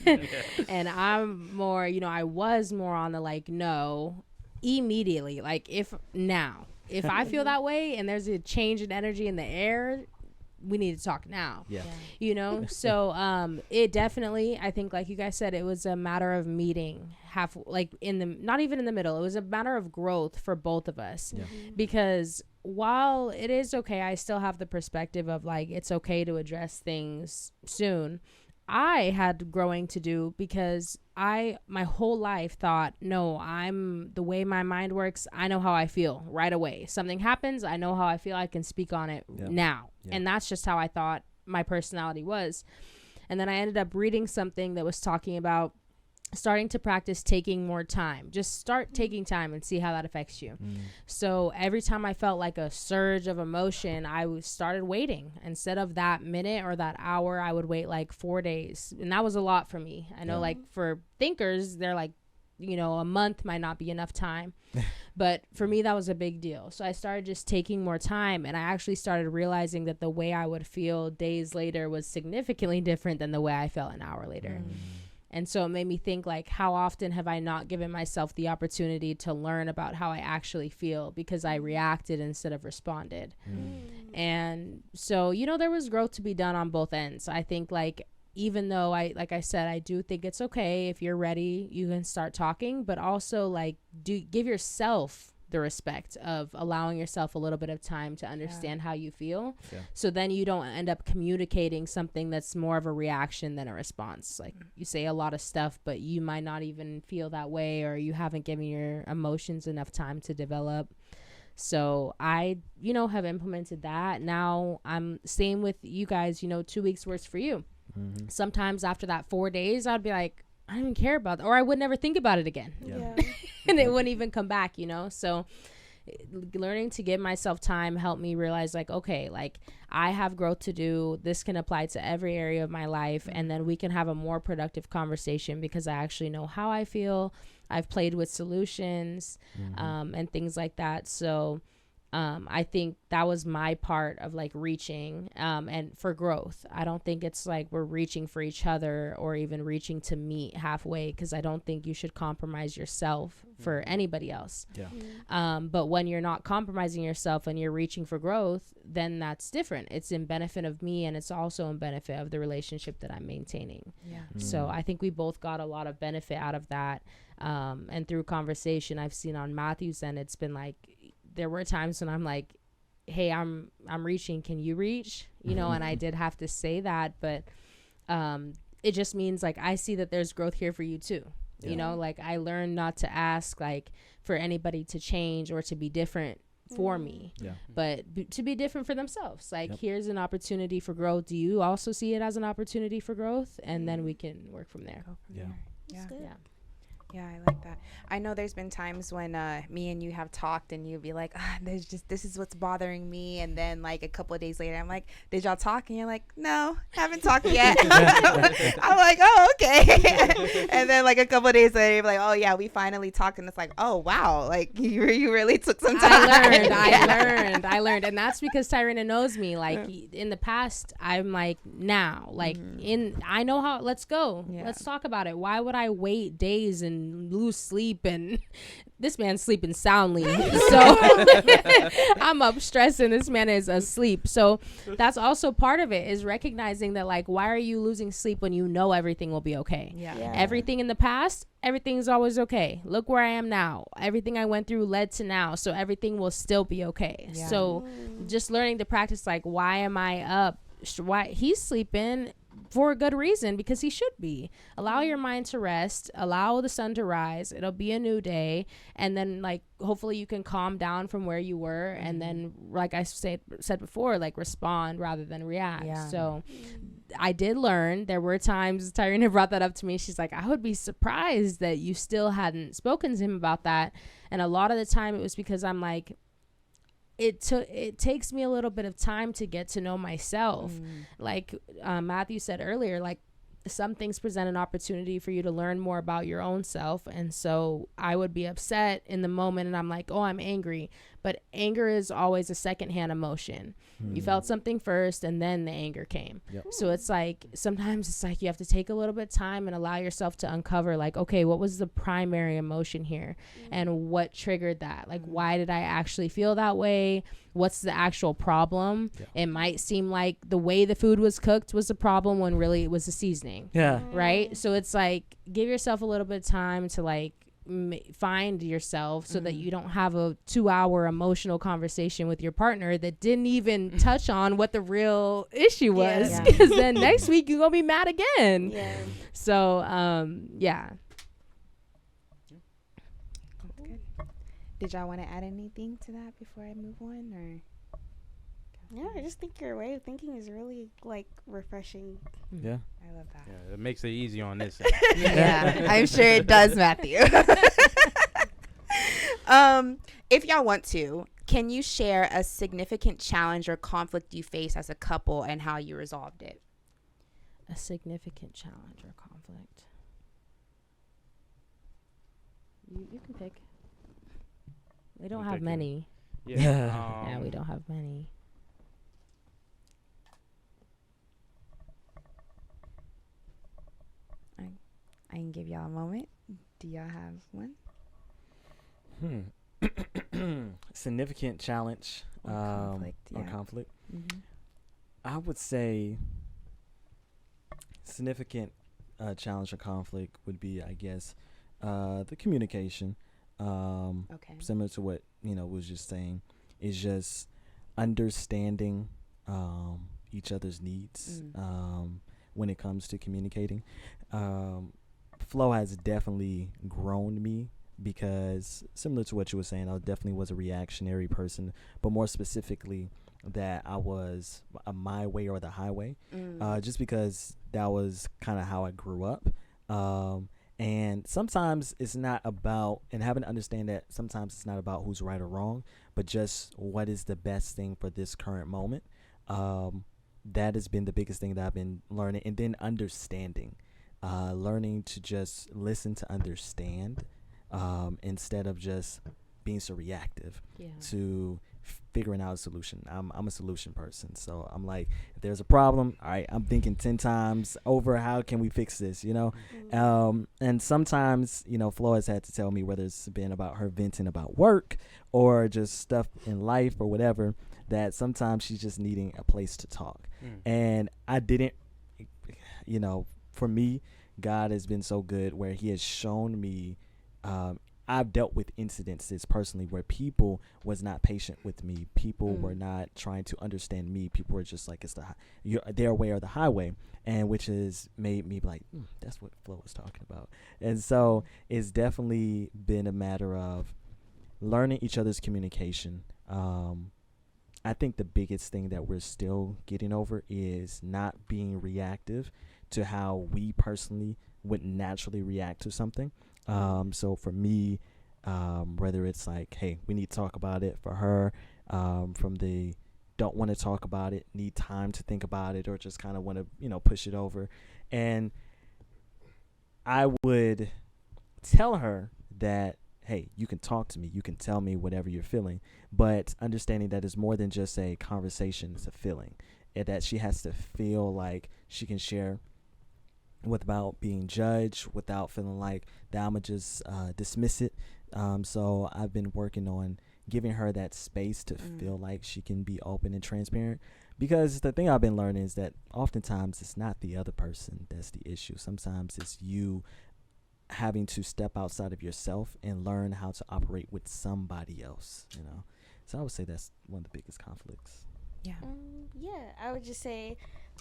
And I'm more, I was more on the, like, no, immediately. Like, if I feel that way and there's a change in energy in the air, we need to talk now. Yeah. So it definitely, I think, like you guys said, it was a matter of meeting not even in the middle. It was a matter of growth for both of us. Because while it is okay, I still have the perspective of, like, it's okay to address things soon. I had growing to do because my whole life thought, no, the way my mind works, I know how I feel right away. Something happens, I know how I feel, I can speak on it now. And that's just how I thought my personality was. And then I ended up reading something that was talking about starting to practice taking more time. Just start taking time and see how that affects you. So every time I felt like a surge of emotion, I started waiting. Instead of that minute or that hour, I would wait like 4 days. And that was a lot for me. I know, like, for thinkers, they're like, a month might not be enough time. But for me, that was a big deal. So I started just taking more time. And I actually started realizing that the way I would feel days later was significantly different than the way I felt an hour later. And so it made me think, like, how often have I not given myself the opportunity to learn about how I actually feel because I reacted instead of responded. And so, there was growth to be done on both ends. I think, like, even though like I said, I do think it's okay if you're ready, you can start talking, but also, like, give yourself the respect of allowing yourself a little bit of time to understand how you feel. So then you don't end up communicating something that's more of a reaction than a response. Like, you say a lot of stuff, but you might not even feel that way, or you haven't given your emotions enough time to develop. So I, have implemented that. Now I'm same with you guys, 2 weeks works for you. Sometimes after that 4 days, I'd be like, I don't even care about that, or I would never think about it again. And it wouldn't even come back, So learning to give myself time helped me realize, like, okay, like, I have growth to do. This can apply to every area of my life. And then we can have a more productive conversation because I actually know how I feel. I've played with solutions, and things like that. So I think that was my part of like reaching, and for growth. I don't think it's like we're reaching for each other or even reaching to meet halfway, because I don't think you should compromise yourself for anybody else. Yeah. But when you're not compromising yourself and you're reaching for growth, then that's different. It's in benefit of me, and it's also in benefit of the relationship that I'm maintaining. Yeah. So I think we both got a lot of benefit out of that. And through conversation I've seen on Matthew's end, it's been like, there were times when I'm like, hey, I'm reaching, can you reach? You know, and I did have to say that, but it just means like, I see that there's growth here for you too. You know, like I learned not to ask like for anybody to change or to be different for me, but to be different for themselves. Like, here's an opportunity for growth. Do you also see it as an opportunity for growth? And then we can work from there. Yeah. Yeah. Yeah, I like that. I know there's been times when me and you have talked and you'd be like, this is what's bothering me. And then like a couple of days later, I'm like, did y'all talk? And you're like, no, haven't talked yet. I'm like, oh, okay. And then like a couple of days later, you're like, oh yeah, we finally talked. And it's like, oh, wow. Like you really took some time. I learned. And that's because Tyrena knows me. Like in the past, I'm like, now, like I know how, let's go. Yeah. Let's talk about it. Why would I wait days and lose sleep? And this man's sleeping soundly, so I'm up stressing, this man is asleep. So that's also part of it, is recognizing that like, why are you losing sleep when you know everything will be okay? Everything in the past, everything's always okay. Look where I am now. Everything I went through led to now, so everything will still be okay. So just learning to practice like, why am I up? Why he's sleeping for a good reason, because he should be. Allow your mind to rest, allow the sun to rise. It'll be a new day, and then like hopefully you can calm down from where you were, and then like I said before, like respond rather than react. So I did learn. There were times Tyrena brought that up to me. She's like, I would be surprised that you still hadn't spoken to him about that. And a lot of the time it was because I'm like, it takes me a little bit of time to get to know myself. Like Matthew said earlier, like some things present an opportunity for you to learn more about your own self. And so I would be upset in the moment and I'm like, oh, I'm angry. But anger is always a secondhand emotion. You felt something first and then the anger came. So it's like, sometimes it's like you have to take a little bit of time and allow yourself to uncover like, okay, what was the primary emotion here and what triggered that? Like, why did I actually feel that way? What's the actual problem? It might seem like the way the food was cooked was the problem when really it was the seasoning. Right? So it's like, give yourself a little bit of time to like find yourself so that you don't have a 2-hour emotional conversation with your partner that didn't even touch on what the real issue was, because then next week you're gonna be mad again. So yeah. Good. Did y'all want to add anything to that before I move on, or? Yeah, I just think your way of thinking is really like refreshing. Yeah, I love that. Yeah, it makes it easy on this. Yeah, I'm sure it does, Matthew. If y'all want to, can you share a significant challenge or conflict you faced as a couple and how you resolved it? A significant challenge or conflict. You can pick. We don't have many. Yeah, we don't have many. I can give y'all a moment. Do y'all have one? Significant challenge or conflict. Or conflict. I would say significant challenge or conflict would be, I guess, the communication. Similar to what was just saying, is just understanding each other's needs when it comes to communicating. Flow has definitely grown me, because similar to what you were saying, I definitely was a reactionary person, but more specifically that I was a my way or the highway, just because that was kind of how I grew up. And sometimes it's not about, and having to understand that sometimes it's not about who's right or wrong, but just what is the best thing for this current moment. That has been the biggest thing that I've been learning. And then understanding, learning to just listen to understand, instead of just being so reactive Yeah. to figuring out a solution. I'm a solution person, so I'm like, if there's a problem, all right, I'm thinking 10 times over how can we fix this, you know. And sometimes, you know, Flo has had to tell me, whether it's been about her venting about work or just stuff in life or whatever, that sometimes she's just needing a place to talk. And I didn't, you know, for me, God has been so good where he has shown me, I've dealt with incidences personally where people was not patient with me. People were not trying to understand me. People were just like, it's their way or the highway, and which has made me like, that's what Flo was talking about. And so it's definitely been a matter of learning each other's communication. I think the biggest thing that we're still getting over is not being reactive to how we personally would naturally react to something. So for me, whether it's like, hey, we need to talk about it, for her, from the don't want to talk about it, need time to think about it, or just kind of want to, you know, push it over. And I would tell her that, hey, you can talk to me, you can tell me whatever you're feeling, but understanding that it's more than just a conversation, it's a feeling, and that she has to feel like she can share without being judged, without feeling like that I'ma just dismiss it. So I've been working on giving her that space to feel like she can be open and transparent, because the thing I've been learning is that oftentimes it's not the other person that's the issue. Sometimes it's you having to step outside of yourself and learn how to operate with somebody else, you know. So I would say that's one of the biggest conflicts. Yeah. Yeah, I would just say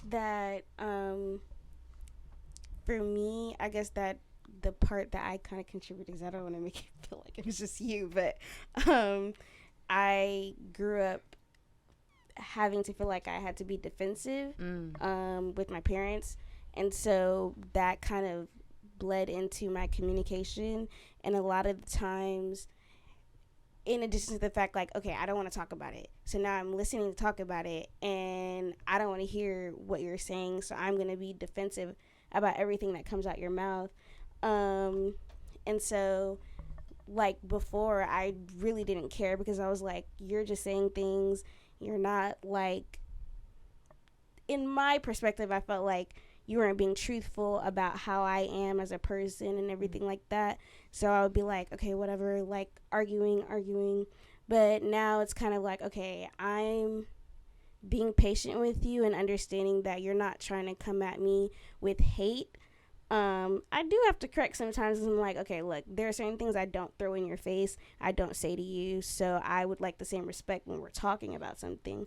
that for me, I guess that the part that I kind of contributed, because I don't want to make it feel like it was just you, but I grew up having to feel like I had to be defensive with my parents, and so that kind of bled into my communication. And a lot of the times, in addition to the fact, like, okay, I don't want to talk about it, so now I'm listening to talk about it, and I don't want to hear what you're saying, so I'm going to be defensive about everything that comes out your mouth. And so, like, before, I really didn't care, because I was like, you're just saying things, you're not, like, in my perspective, I felt like you weren't being truthful about how I am as a person and everything like that. So I would be like, okay, whatever, like, arguing. But now it's kind of like, okay, I'm being patient with you and understanding that you're not trying to come at me with hate. I do have to correct sometimes. I'm like, okay, look, there are certain things I don't throw in your face, I don't say to you, so I would like the same respect when we're talking about something.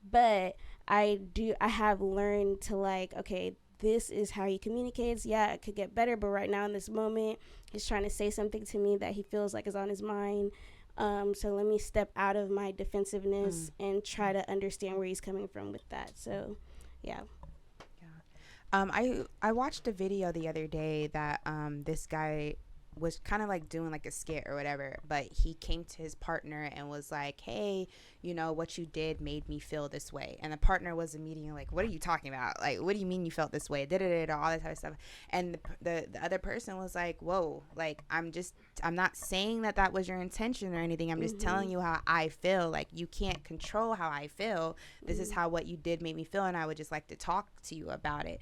But I have learned to, like, okay, this is how he communicates. Yeah, it could get better, but right now in this moment, he's trying to say something to me that he feels like is on his mind. So let me step out of my defensiveness and try to understand where he's coming from with that. So, yeah. I watched a video the other day that this guy was kind of like doing like a skit or whatever, but he came to his partner and was like, hey, you know, what you did made me feel this way. And the partner was immediately like, what are you talking about? Like, what do you mean you felt this way? All that type of stuff. And the other person was like, whoa, like, I'm not saying that was your intention or anything. I'm just telling you how I feel. Like, you can't control how I feel. This is how what you did made me feel, and I would just like to talk to you about it.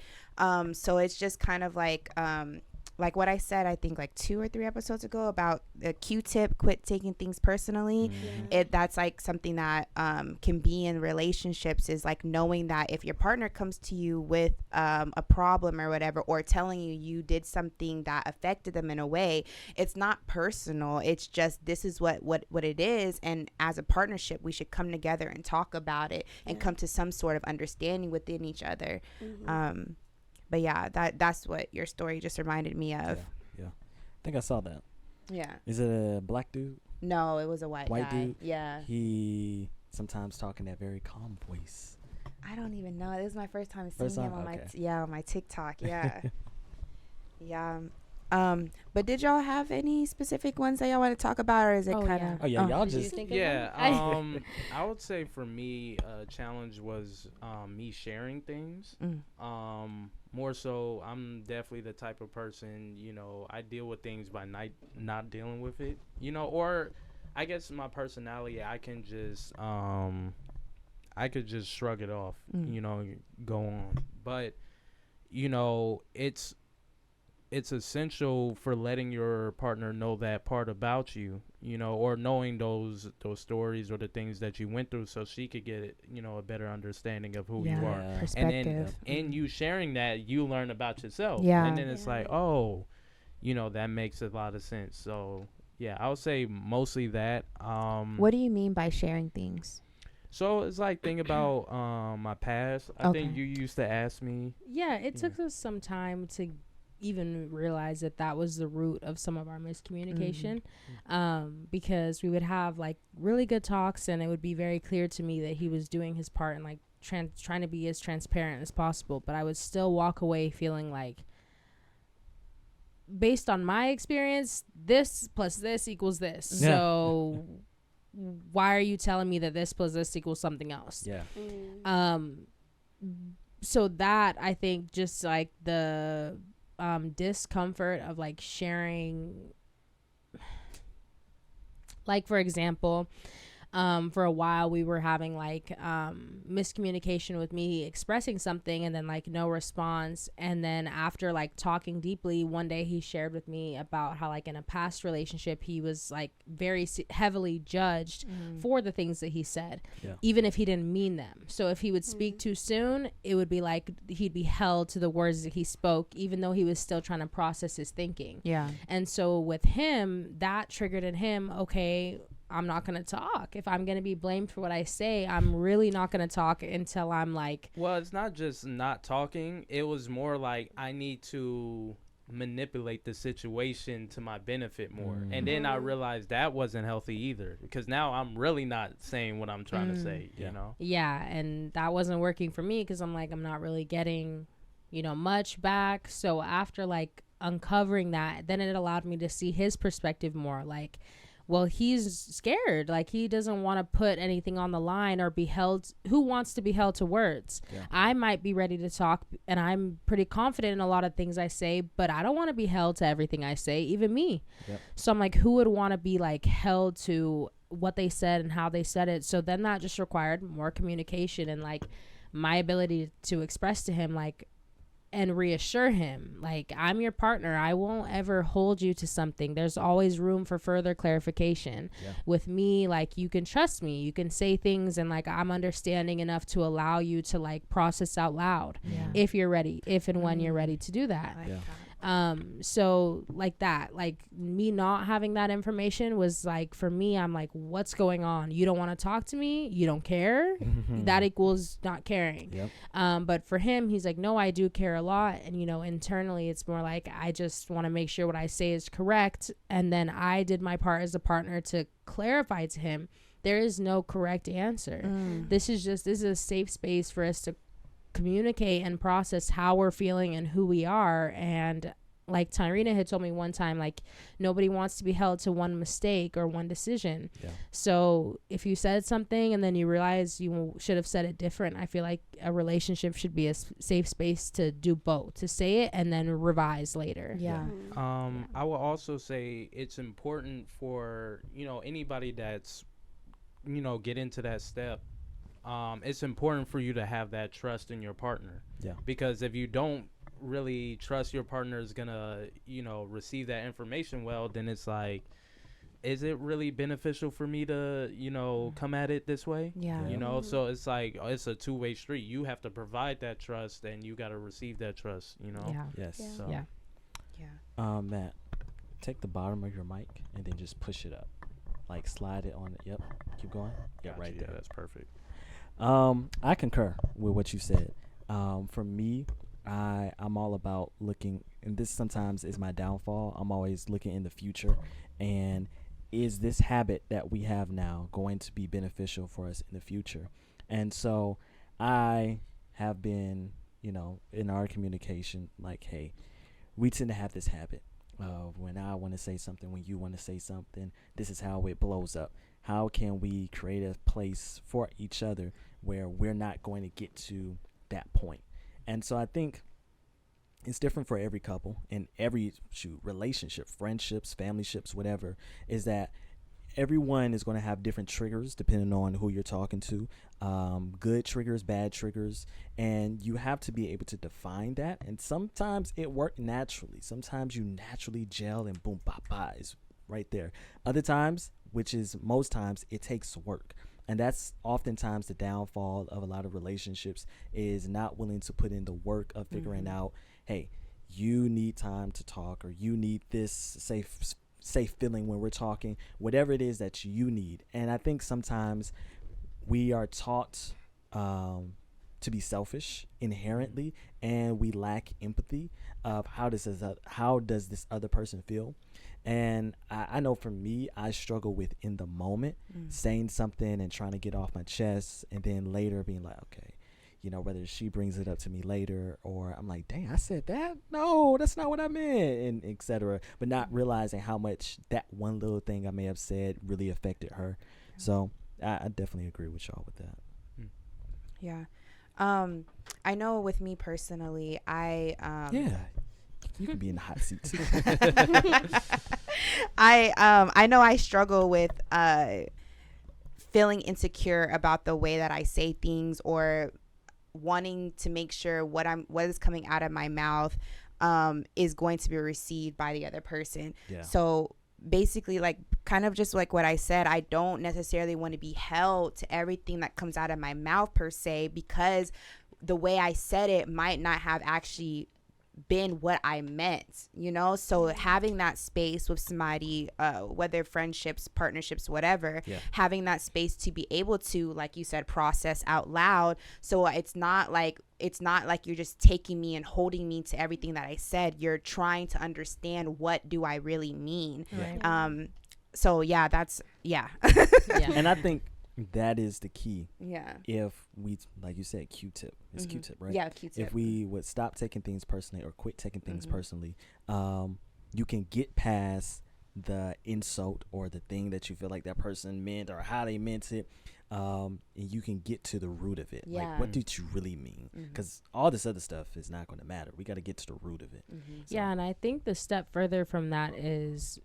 So it's just kind of like what I said, I think like 2 or 3 episodes ago about the Q-tip, quit taking things personally. That's like something that can be in relationships, is like knowing that if your partner comes to you with a problem or whatever, or telling you did something that affected them in a way, it's not personal. It's just, this is what it is. And as a partnership, we should come together and talk about it and come to some sort of understanding within each other. But yeah, that's what your story just reminded me of. Yeah. I think I saw that. Yeah. Is it a black dude? No, it was a white guy. Dude? Yeah. He sometimes talk in that very calm voice. I don't even know. This is my first time seeing him on on my TikTok. Yeah. Yeah. But did y'all have any specific ones that y'all want to talk about, or is it kind of? Oh yeah, y'all just. I would say for me, a challenge was me sharing things. more so, I'm definitely the type of person, I deal with things by not dealing with it, or I guess my personality, I could just shrug it off, go on. But, it's essential for letting your partner know that part about you, or knowing those stories or the things that you went through, so she could get, a better understanding of who you are. And Perspective. then in you sharing that, you learn about yourself. Yeah. And then it's like, oh, that makes a lot of sense. So yeah, I would say mostly that. What do you mean by sharing things? So it's like, think about my past. I think you used to ask me. Yeah, it took us some time to even realize that was the root of some of our miscommunication. Because we would have like really good talks, and it would be very clear to me that he was doing his part and like trying to be as transparent as possible, but I would still walk away feeling like, based on my experience, this plus this equals this. Yeah. So why are you telling me that this plus this equals something else? Yeah. So that, I think, just like the discomfort of like sharing, like, for example, for a while we were having like miscommunication with me expressing something and then like no response, and then after like talking deeply, one day he shared with me about how like in a past relationship he was like very heavily judged for the things that he said, even if he didn't mean them. So if he would speak too soon, it would be like he'd be held to the words that he spoke, even though he was still trying to process his thinking. And so with him, that triggered in him, okay, I'm not going to talk. If I'm going to be blamed for what I say, I'm really not going to talk until I'm like... Well, it's not just not talking. It was more like I need to manipulate the situation to my benefit more. And then I realized that wasn't healthy either, because now I'm really not saying what I'm trying to say, you know? Yeah, and that wasn't working for me, because I'm like, I'm not really getting, much back. So after like uncovering that, then it allowed me to see his perspective more. Like, well, he's scared. Like, he doesn't want to put anything on the line or be held. Who wants to be held to words? I might be ready to talk, and I'm pretty confident in a lot of things I say, but I don't want to be held to everything I say, even me. So I'm like, who would want to be like held to what they said and how they said it? So then that just required more communication and like my ability to express to him, like, and reassure him, like, I'm your partner. I won't ever hold you to something. There's always room for further clarification. With me, like, you can trust me. You can say things, and like, I'm understanding enough to allow you to like process out loud if you're ready, if and when you're ready to do that. So like that, like me not having that information was like, for me, I'm like, what's going on? You don't want to talk to me? You don't care? That equals not caring. But for him, he's like, no, I do care a lot. And, internally it's more like, I just want to make sure what I say is correct. And then I did my part as a partner to clarify to him, there is no correct answer. This is a safe space for us to communicate and process how we're feeling and who we are. And like Tyrena had told me one time, like, nobody wants to be held to one mistake or one decision. So if you said something and then you realize you should have said it different, I feel like a relationship should be a safe space to do both, to say it and then revise later. I will also say it's important for anybody that's get into that step. It's important for you to have that trust in your partner. Because if you don't really trust your partner is gonna, receive that information well, then it's like, is it really beneficial for me to, come at it this way? So it's like, it's a two-way street. You have to provide that trust, and you got to receive that trust, Matt, take the bottom of your mic and then just push it up, like slide it on. Keep going. Right there. That's perfect. I concur with what you said. For me, I'm all about looking, and this sometimes is my downfall. I'm always looking in the future, and is this habit that we have now going to be beneficial for us in the future? And so I have been, in our communication, like, hey, we tend to have this habit of when I want to say something, when you want to say something, this is how it blows up. How can we create a place for each other where we're not going to get to that point? And so I think it's different for every couple and every relationship, friendships, family ships, whatever, is that everyone is going to have different triggers depending on who you're talking to, good triggers, bad triggers, and you have to be able to define that. And sometimes it worked naturally. Sometimes you naturally gel and boom, bop, bop is right there. Other times, which is most times, it takes work. And that's oftentimes the downfall of a lot of relationships, is not willing to put in the work of figuring out, hey, you need time to talk, or you need this safe feeling when we're talking, whatever it is that you need. And I think sometimes we are taught to be selfish inherently, and we lack empathy of how does this other person feel. And I know for me, I struggle with in the moment saying something and trying to get off my chest, and then later being like, okay, you know, whether she brings it up to me later or I'm like, dang, I said that? No, that's not what I meant, and etc. But not realizing how much that one little thing I may have said really affected her. So I definitely agree with y'all with that. Yeah. I know with me personally, you can be in the hot seat too. I know I struggle with feeling insecure about the way that I say things, or wanting to make sure what is coming out of my mouth is going to be received by the other person. Yeah. So basically, like, kind of just like what I said, I don't necessarily want to be held to everything that comes out of my mouth per se, because the way I said it might not have actually been what I meant, you know? So having that space with somebody, whether friendships, partnerships, whatever, having that space to be able to, like you said, process out loud. So it's not like you're just taking me and holding me to everything that I said. You're trying to understand, what do I really mean? Right. So yeah, that's And I think that is the key. Yeah. If we, like you said, Q-tip. It's Q-tip, right? Yeah, Q-tip. If we would stop taking things personally, or quit taking things personally, you can get past the insult or the thing that you feel like that person meant or how they meant it, and you can get to the root of it. Yeah. Like, what did you really mean? Because all this other stuff is not going to matter. We got to get to the root of it. So. Yeah, and I think the step further from that is,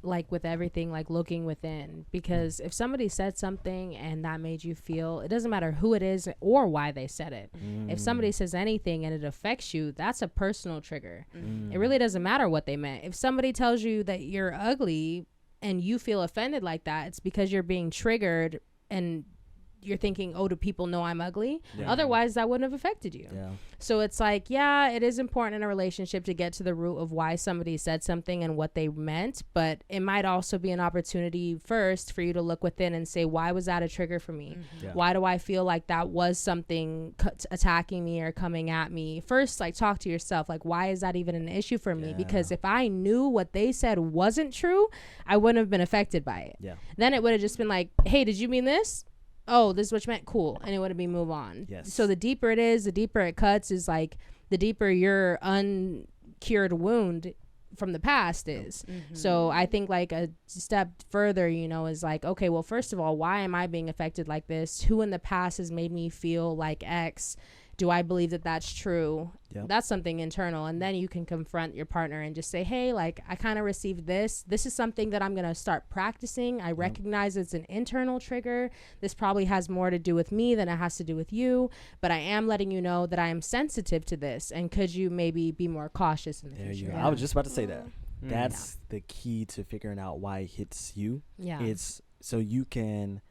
like with everything, like looking within, because if somebody said something and that made you feel, it doesn't matter who it is or why they said it. If somebody says anything and it affects you, that's a personal trigger. It really doesn't matter what they meant. If somebody tells you that you're ugly and you feel offended like that, it's because you're being triggered and you're thinking, oh, do people know I'm ugly? Yeah. Otherwise, that wouldn't have affected you. Yeah. So it's like, yeah, it is important in a relationship to get to the root of why somebody said something and what they meant. But it might also be an opportunity first for you to look within and say, why was that a trigger for me? Why do I feel like that was something attacking me or coming at me? First, like, talk to yourself. Like, why is that even an issue for me? Because if I knew what they said wasn't true, I wouldn't have been affected by it. Yeah. Then it would have just been like, hey, did you mean this? Oh, this is what you meant. Cool. And it would have been move on. Yes. So the deeper it is, the deeper it cuts, is like the deeper your uncured wound from the past is. So I think like a step further, you know, is like, okay, well, first of all, why am I being affected like this? Who in the past has made me feel like X? Do I believe that that's true? Yep. That's something internal. And then you can confront your partner and just say, hey, like, I kind of received this. This is something that I'm going to start practicing. I recognize it's an internal trigger. This probably has more to do with me than it has to do with you. But I am letting you know that I am sensitive to this. And could you maybe be more cautious in the future? You go. I was just about to say that. That's the key to figuring out why it hits you. Yeah. It's so you can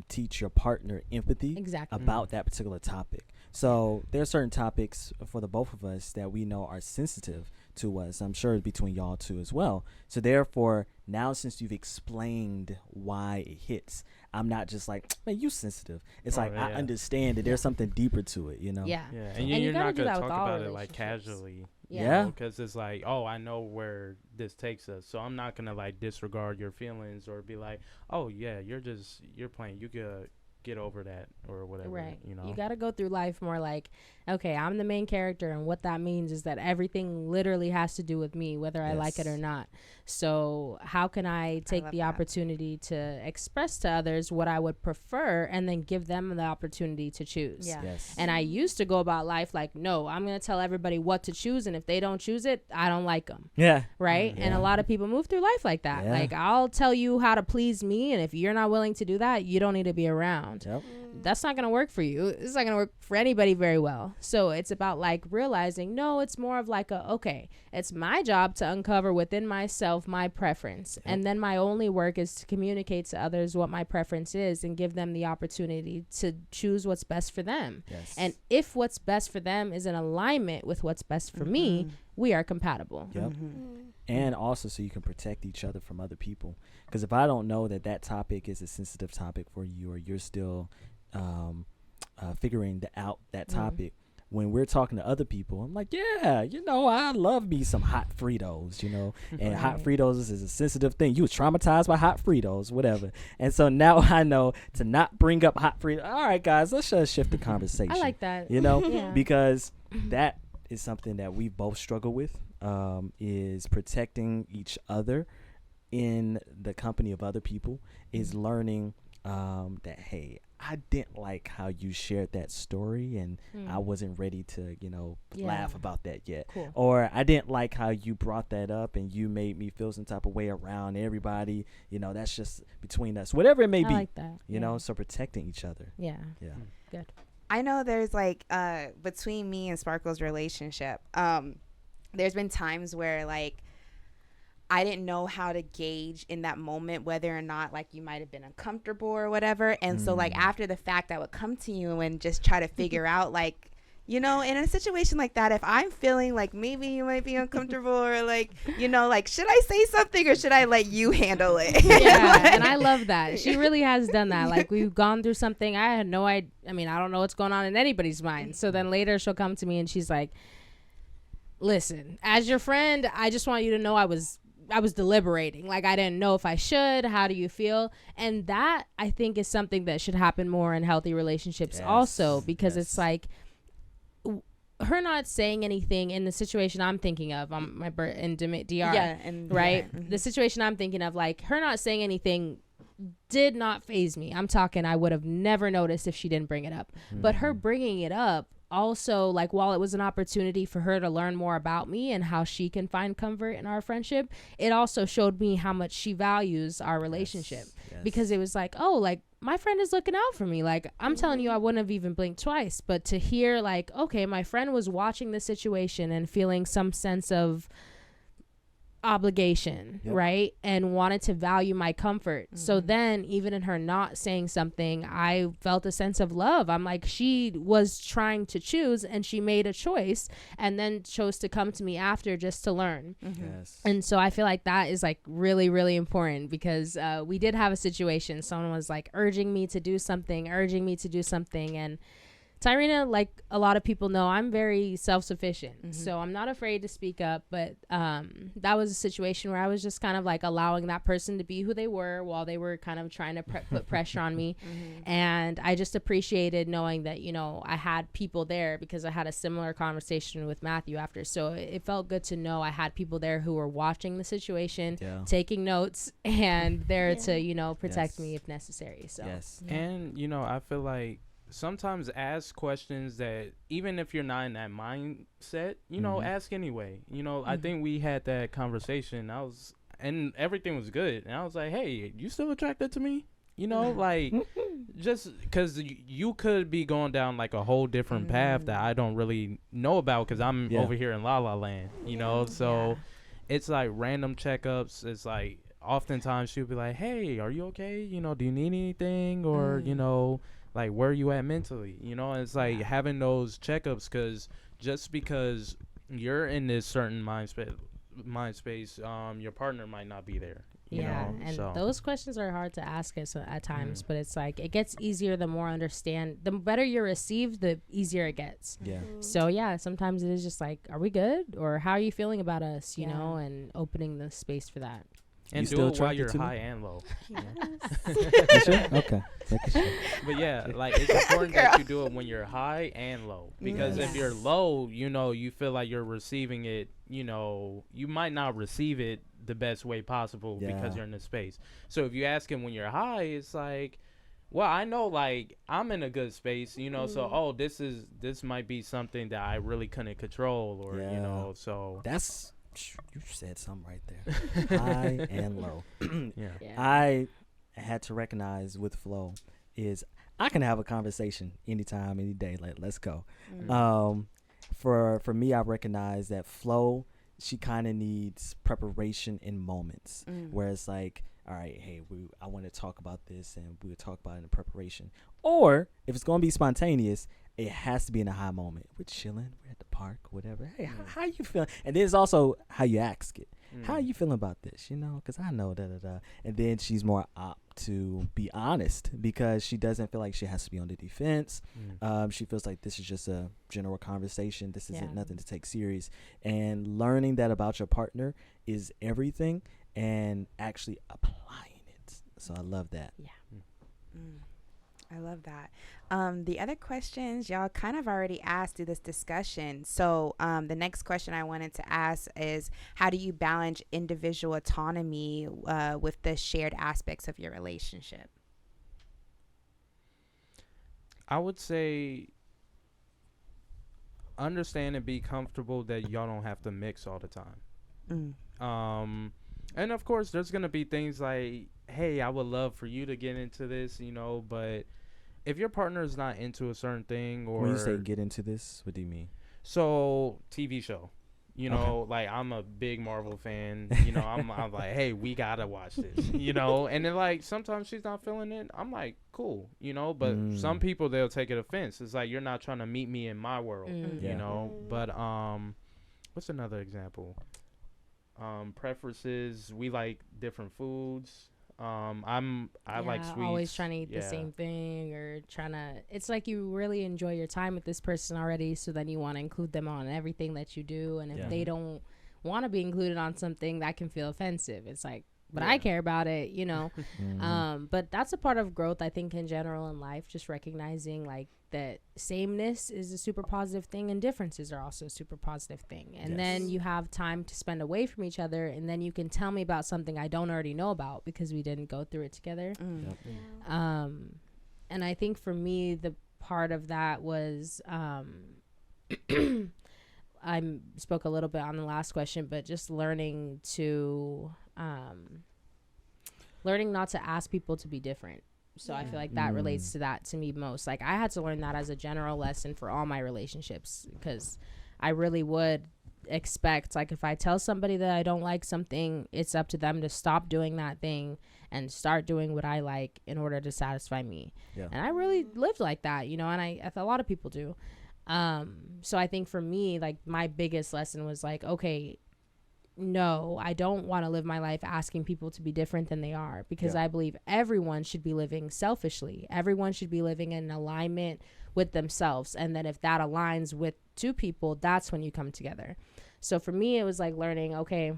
teach your partner empathy about that particular topic. So there are certain topics for the both of us that we know are sensitive to us. I'm sure between y'all two as well. So therefore, now since you've explained why it hits, I'm not just like, man, you sensitive. It's I understand that there's something deeper to it, you know? Yeah. And you're not going to talk about it like casually. Yeah. Because it's like, oh, I know where this takes us. So I'm not going to like disregard your feelings or be like, oh, yeah, you're playing. You could get over that or whatever. Right. You know, You got to go through life more like, okay, I'm the main character, and what that means is that everything literally has to do with me, whether I like it or not. So how can I take the opportunity to express to others what I would prefer, and then give them the opportunity to choose? Yeah. And I used to go about life like, no, I'm going to tell everybody what to choose, and if they don't choose it, I don't like them. Yeah. Right. And a lot of people move through life like that. Like, I'll tell you how to please me, and if you're not willing to do that, you don't need to be around. Yep. That's not going to work for you. It's not going to work for anybody very well. So it's about like realizing, no, it's more of like okay, it's my job to uncover within myself my preference. And then my only work is to communicate to others what my preference is and give them the opportunity to choose what's best for them. And if what's best for them is in alignment with what's best for me, we are compatible. And also so you can protect each other from other people. Because if I don't know that that topic is a sensitive topic for you, or you're still figuring out that topic, when we're talking to other people, I'm like, yeah, you know, I love me some hot Fritos, you know, and hot Fritos is a sensitive thing. You was traumatized by hot Fritos, whatever. And so now I know to not bring up hot Fritos. All right, guys, let's just shift the conversation. I like that. You know, because that is something that we both struggle with, is protecting each other in the company of other people, is learning that, hey, I didn't like how you shared that story, and I wasn't ready to, you know, laugh about that yet. Or I didn't like how you brought that up and you made me feel some type of way around everybody. You know, that's just between us, whatever it may be. I like that. You know, so protecting each other. Yeah. Good. I know there's like between me and Sparkle's relationship, there's been times where like I didn't know how to gauge in that moment whether or not like you might have been uncomfortable or whatever. And so like after the fact, I would come to you and just try to figure out like, you know, in a situation like that, if I'm feeling like maybe you might be uncomfortable or like, you know, like, should I say something or should I let you handle it? Yeah, and I love that. She really has done that. Like, we've gone through something. I had no idea. I mean, I don't know what's going on in anybody's mind. So then later she'll come to me and she's like, listen, as your friend, I just want you to know I was deliberating. Like, I didn't know if I should. How do you feel? And that, I think, is something that should happen more in healthy relationships also, because it's like her not saying anything in the situation I'm thinking of on my in DR, right? The situation I'm thinking of, like, her not saying anything did not faze me. I'm talking, I would have never noticed if she didn't bring it up. But her bringing it up also, like, while it was an opportunity for her to learn more about me and how she can find comfort in our friendship, it also showed me how much she values our relationship. Because it was like, oh, like, my friend is looking out for me. Like, I'm telling you, I wouldn't have even blinked twice. But to hear, like, okay, my friend was watching the situation and feeling some sense of obligation, right, and wanted to value my comfort. So then, even in her not saying something, I felt a sense of love. I'm like, she was trying to choose and she made a choice and then chose to come to me after just to learn. And so I feel like that is like really, really important, because we did have a situation. Someone was like urging me to do something, and Tyrena, like a lot of people know, I'm very self-sufficient. So I'm not afraid to speak up. But that was a situation where I was just kind of like allowing that person to be who they were while they were kind of trying to put pressure on me. And I just appreciated knowing that, you know, I had people there, because I had a similar conversation with Matthew after. So it felt good to know I had people there who were watching the situation, taking notes, and there to, you know, protect me if necessary. So And, you know, I feel like sometimes ask questions that even if you're not in that mindset, you know, ask anyway. You know, I think we had that conversation. And everything was good. And I was like, hey, you still attracted to me? You know, like, just because you could be going down like a whole different path that I don't really know about, because I'm over here in La La Land, you know? So it's like random checkups. It's like oftentimes she'll be like, hey, are you okay? You know, do you need anything? Or, you know, like, where are you at mentally? You know, it's like having those checkups, because just because you're in this certain mind space, your partner might not be there. You know? And those questions are hard to ask us at times, but it's like it gets easier the more the better you're received, the easier it gets. So sometimes it is just like, are we good, or how are you feeling about us? You know, and opening the space for that. And You do still it while attracted you're to me? high and low. You sure? Okay. Making sure. But yeah, like it's important that you do it when you're high and low. Because if you're Yes. low, you know, you feel like you're receiving it, you know, you might not receive it the best way possible Yeah. because you're in this space. So if you ask him when you're high, it's like, well, I know like I'm in a good space, you know, so this might be something that I really couldn't control or you Yeah. know, so That's you said something right there. High and low. yeah. Yeah. I had to recognize with Flo is I can have a conversation anytime, any day. Like, let's go. For me, I recognize that Flo, she kind of needs preparation in moments where it's like, all right, hey, I want to talk about this, and we'll talk about it in preparation. Or if it's gonna be spontaneous, it has to be in a high moment. We're chilling, we're at the park, whatever. Hey, how you feeling? And then it's also how you ask it. How are you feeling about this? You know, because I know da. And then she's more apt to be honest because she doesn't feel like she has to be on the defense. She feels like this is just a general conversation. This isn't nothing to take serious. And learning that about your partner is everything, and actually applying it. So I love that. Yeah. I love that. The other questions y'all kind of already asked through this discussion. So the next question I wanted to ask is, how do you balance individual autonomy with the shared aspects of your relationship? I would say understand and be comfortable that y'all don't have to mix all the time. And of course there's gonna be things like, hey, I would love for you to get into this, you know, but if your partner is not into a certain thing, or When you say get into this, what do you mean? so TV show, you know, like I'm a big Marvel fan, you know, I'm like, hey, we gotta watch this, you know, and then like sometimes she's not feeling it, I'm like, cool, you know, but some people, they'll take it offense. It's like, you're not trying to meet me in my world, you know. But what's another example? Preferences, we like different foods. I like sweets. Always trying to eat the same thing, or trying to, it's like you really enjoy your time with this person already, so then you want to include them on everything that you do, and if they don't want to be included on something, that can feel offensive. It's like, but I care about it, you know. But that's a part of growth, I think, in general in life, just recognizing like that sameness is a super positive thing, and differences are also a super positive thing. And then you have time to spend away from each other, and then you can tell me about something I don't already know about because we didn't go through it together. And I think for me, the part of that was I spoke a little bit on the last question, but just learning not to ask people to be different. So I feel like that relates to that to me most. Like, I had to learn that as a general lesson for all my relationships, because I really would expect, like, if I tell somebody that I don't like something, it's up to them to stop doing that thing and start doing what I like in order to satisfy me. And I really lived like that, you know, and I a lot of people do. So I think for me, like, my biggest lesson was like, okay, no, I don't want to live my life asking people to be different than they are, because I believe everyone should be living selfishly. Everyone should be living in alignment with themselves. And then if that aligns with two people, that's when you come together. So for me, it was like learning, okay,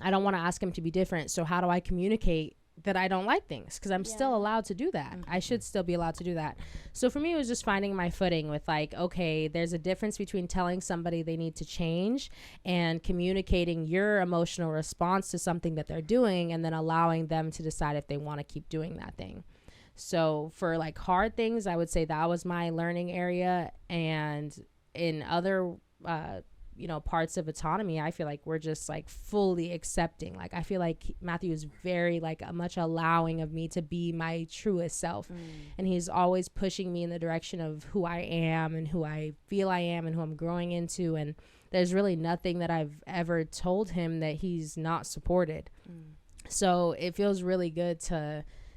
I don't want to ask him to be different. So how do I communicate that I don't like things? Because I'm still allowed to do that. I should still be allowed to do that. So for me, it was just finding my footing with like, okay, there's a difference between telling somebody they need to change and communicating your emotional response to something that they're doing, and then allowing them to decide if they want to keep doing that thing. So for like hard things, I would say that was my learning area. And in other parts of autonomy, I feel like we're just like fully accepting. Like, I feel like Matthew is very like much allowing of me to be my truest self. And he's always pushing me in the direction of who I am and who I feel I am and who I'm growing into. And there's really nothing that I've ever told him that he's not supported. So it feels really good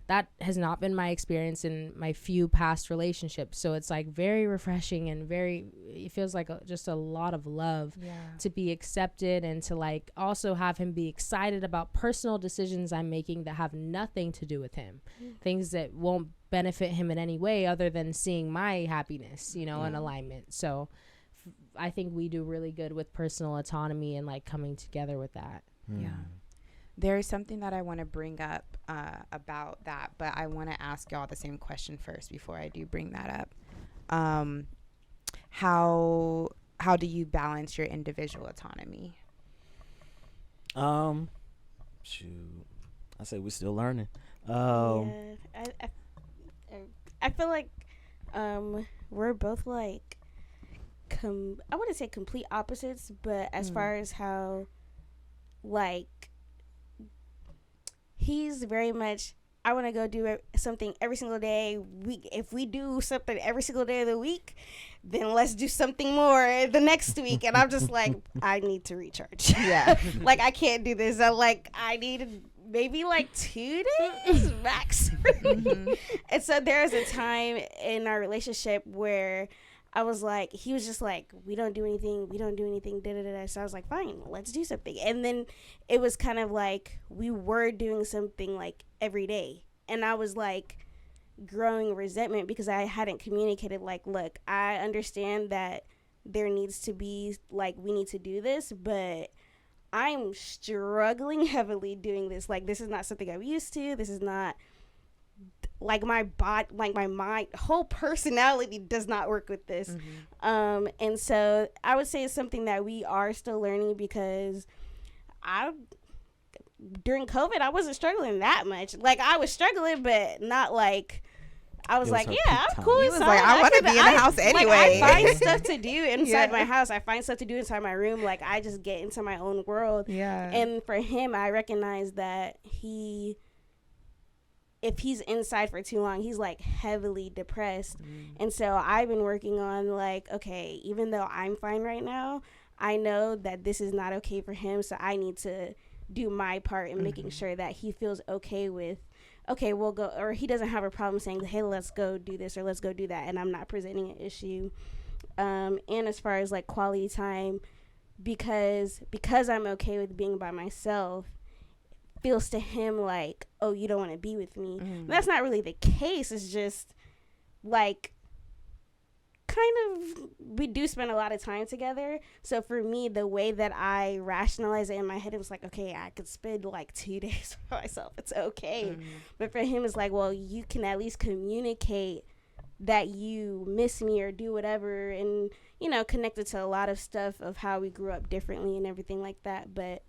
that has not been my experience in my few past relationships. So it's like very refreshing and it feels like just a lot of love to be accepted, and to like also have him be excited about personal decisions I'm making that have nothing to do with him. Things that won't benefit him in any way other than seeing my happiness, you know, and alignment. So I think we do really good with personal autonomy and like coming together with that. There's something that I want to bring up about that, but I want to ask y'all the same question first before I do bring that up. How do you balance your individual autonomy? Shoot, I say we're still learning. Yeah, I feel like we're both like I wouldn't say complete opposites, but as far as how like he's very much I want to go do something every single day. If we do something every single day of the week, then let's do something more the next week. And I'm just like, I need to recharge. Yeah. Like, I can't do this. I need maybe like 2 days max. And so there was a time in our relationship where I was like, he was just like, we don't do anything, da da da. So I was like, fine, let's do something. And then it was kind of like we were doing something like every day. And I was like growing resentment because I hadn't communicated like, look, I understand that there needs to be like, we need to do this, but I'm struggling heavily doing this. Like, this is not something I'm used to. This is not like my body, like my mind, whole personality does not work with this. And so I would say it's something that we are still learning because during COVID, I wasn't struggling that much. Like, I was struggling, but not like, I was like, yeah, I'm cool. You was like, I want to be in the house anyway. Like, I find stuff to do inside my house. I find stuff to do inside my room. Like, I just get into my own world. Yeah. And for him, I recognize that if he's inside for too long, he's like heavily depressed. And so I've been working on like, okay, even though I'm fine right now, I know that this is not okay for him. So I need to do my part in making sure that he feels okay with, okay, we'll go, or he doesn't have a problem saying, hey, let's go do this or let's go do that. And I'm not presenting an issue. And as far as like quality time, because I'm okay with being by myself, feels to him like, oh, you don't want to be with me. That's not really the case. It's just like kind of, we do spend a lot of time together. So for me, the way that I rationalize it in my head, it was like, okay, I could spend like 2 days by myself. It's okay. But for him, it's like, well, you can at least communicate that you miss me or do whatever, and, you know, connected to a lot of stuff of how we grew up differently and everything like that. But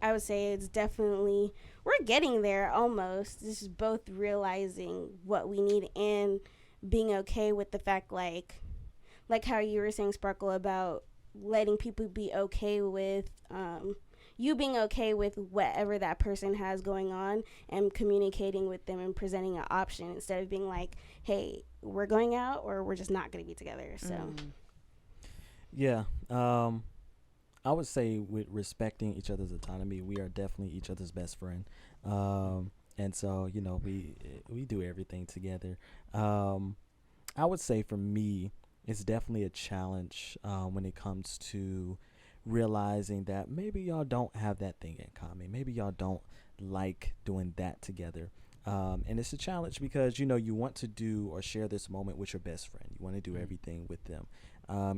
I would say it's definitely, we're getting there almost. This is both realizing what we need and being okay with the fact, like how you were saying, Sparkle, about letting people be okay with you being okay with whatever that person has going on and communicating with them and presenting an option instead of being like, hey, we're going out or we're just not going to be together. So yeah, I would say with respecting each other's autonomy, we are definitely each other's best friend. And so, you know, we do everything together. I would say for me, it's definitely a challenge when it comes to realizing that maybe y'all don't have that thing in common. Maybe y'all don't like doing that together. And it's a challenge because, you know, you want to do or share this moment with your best friend. You want to do everything with them.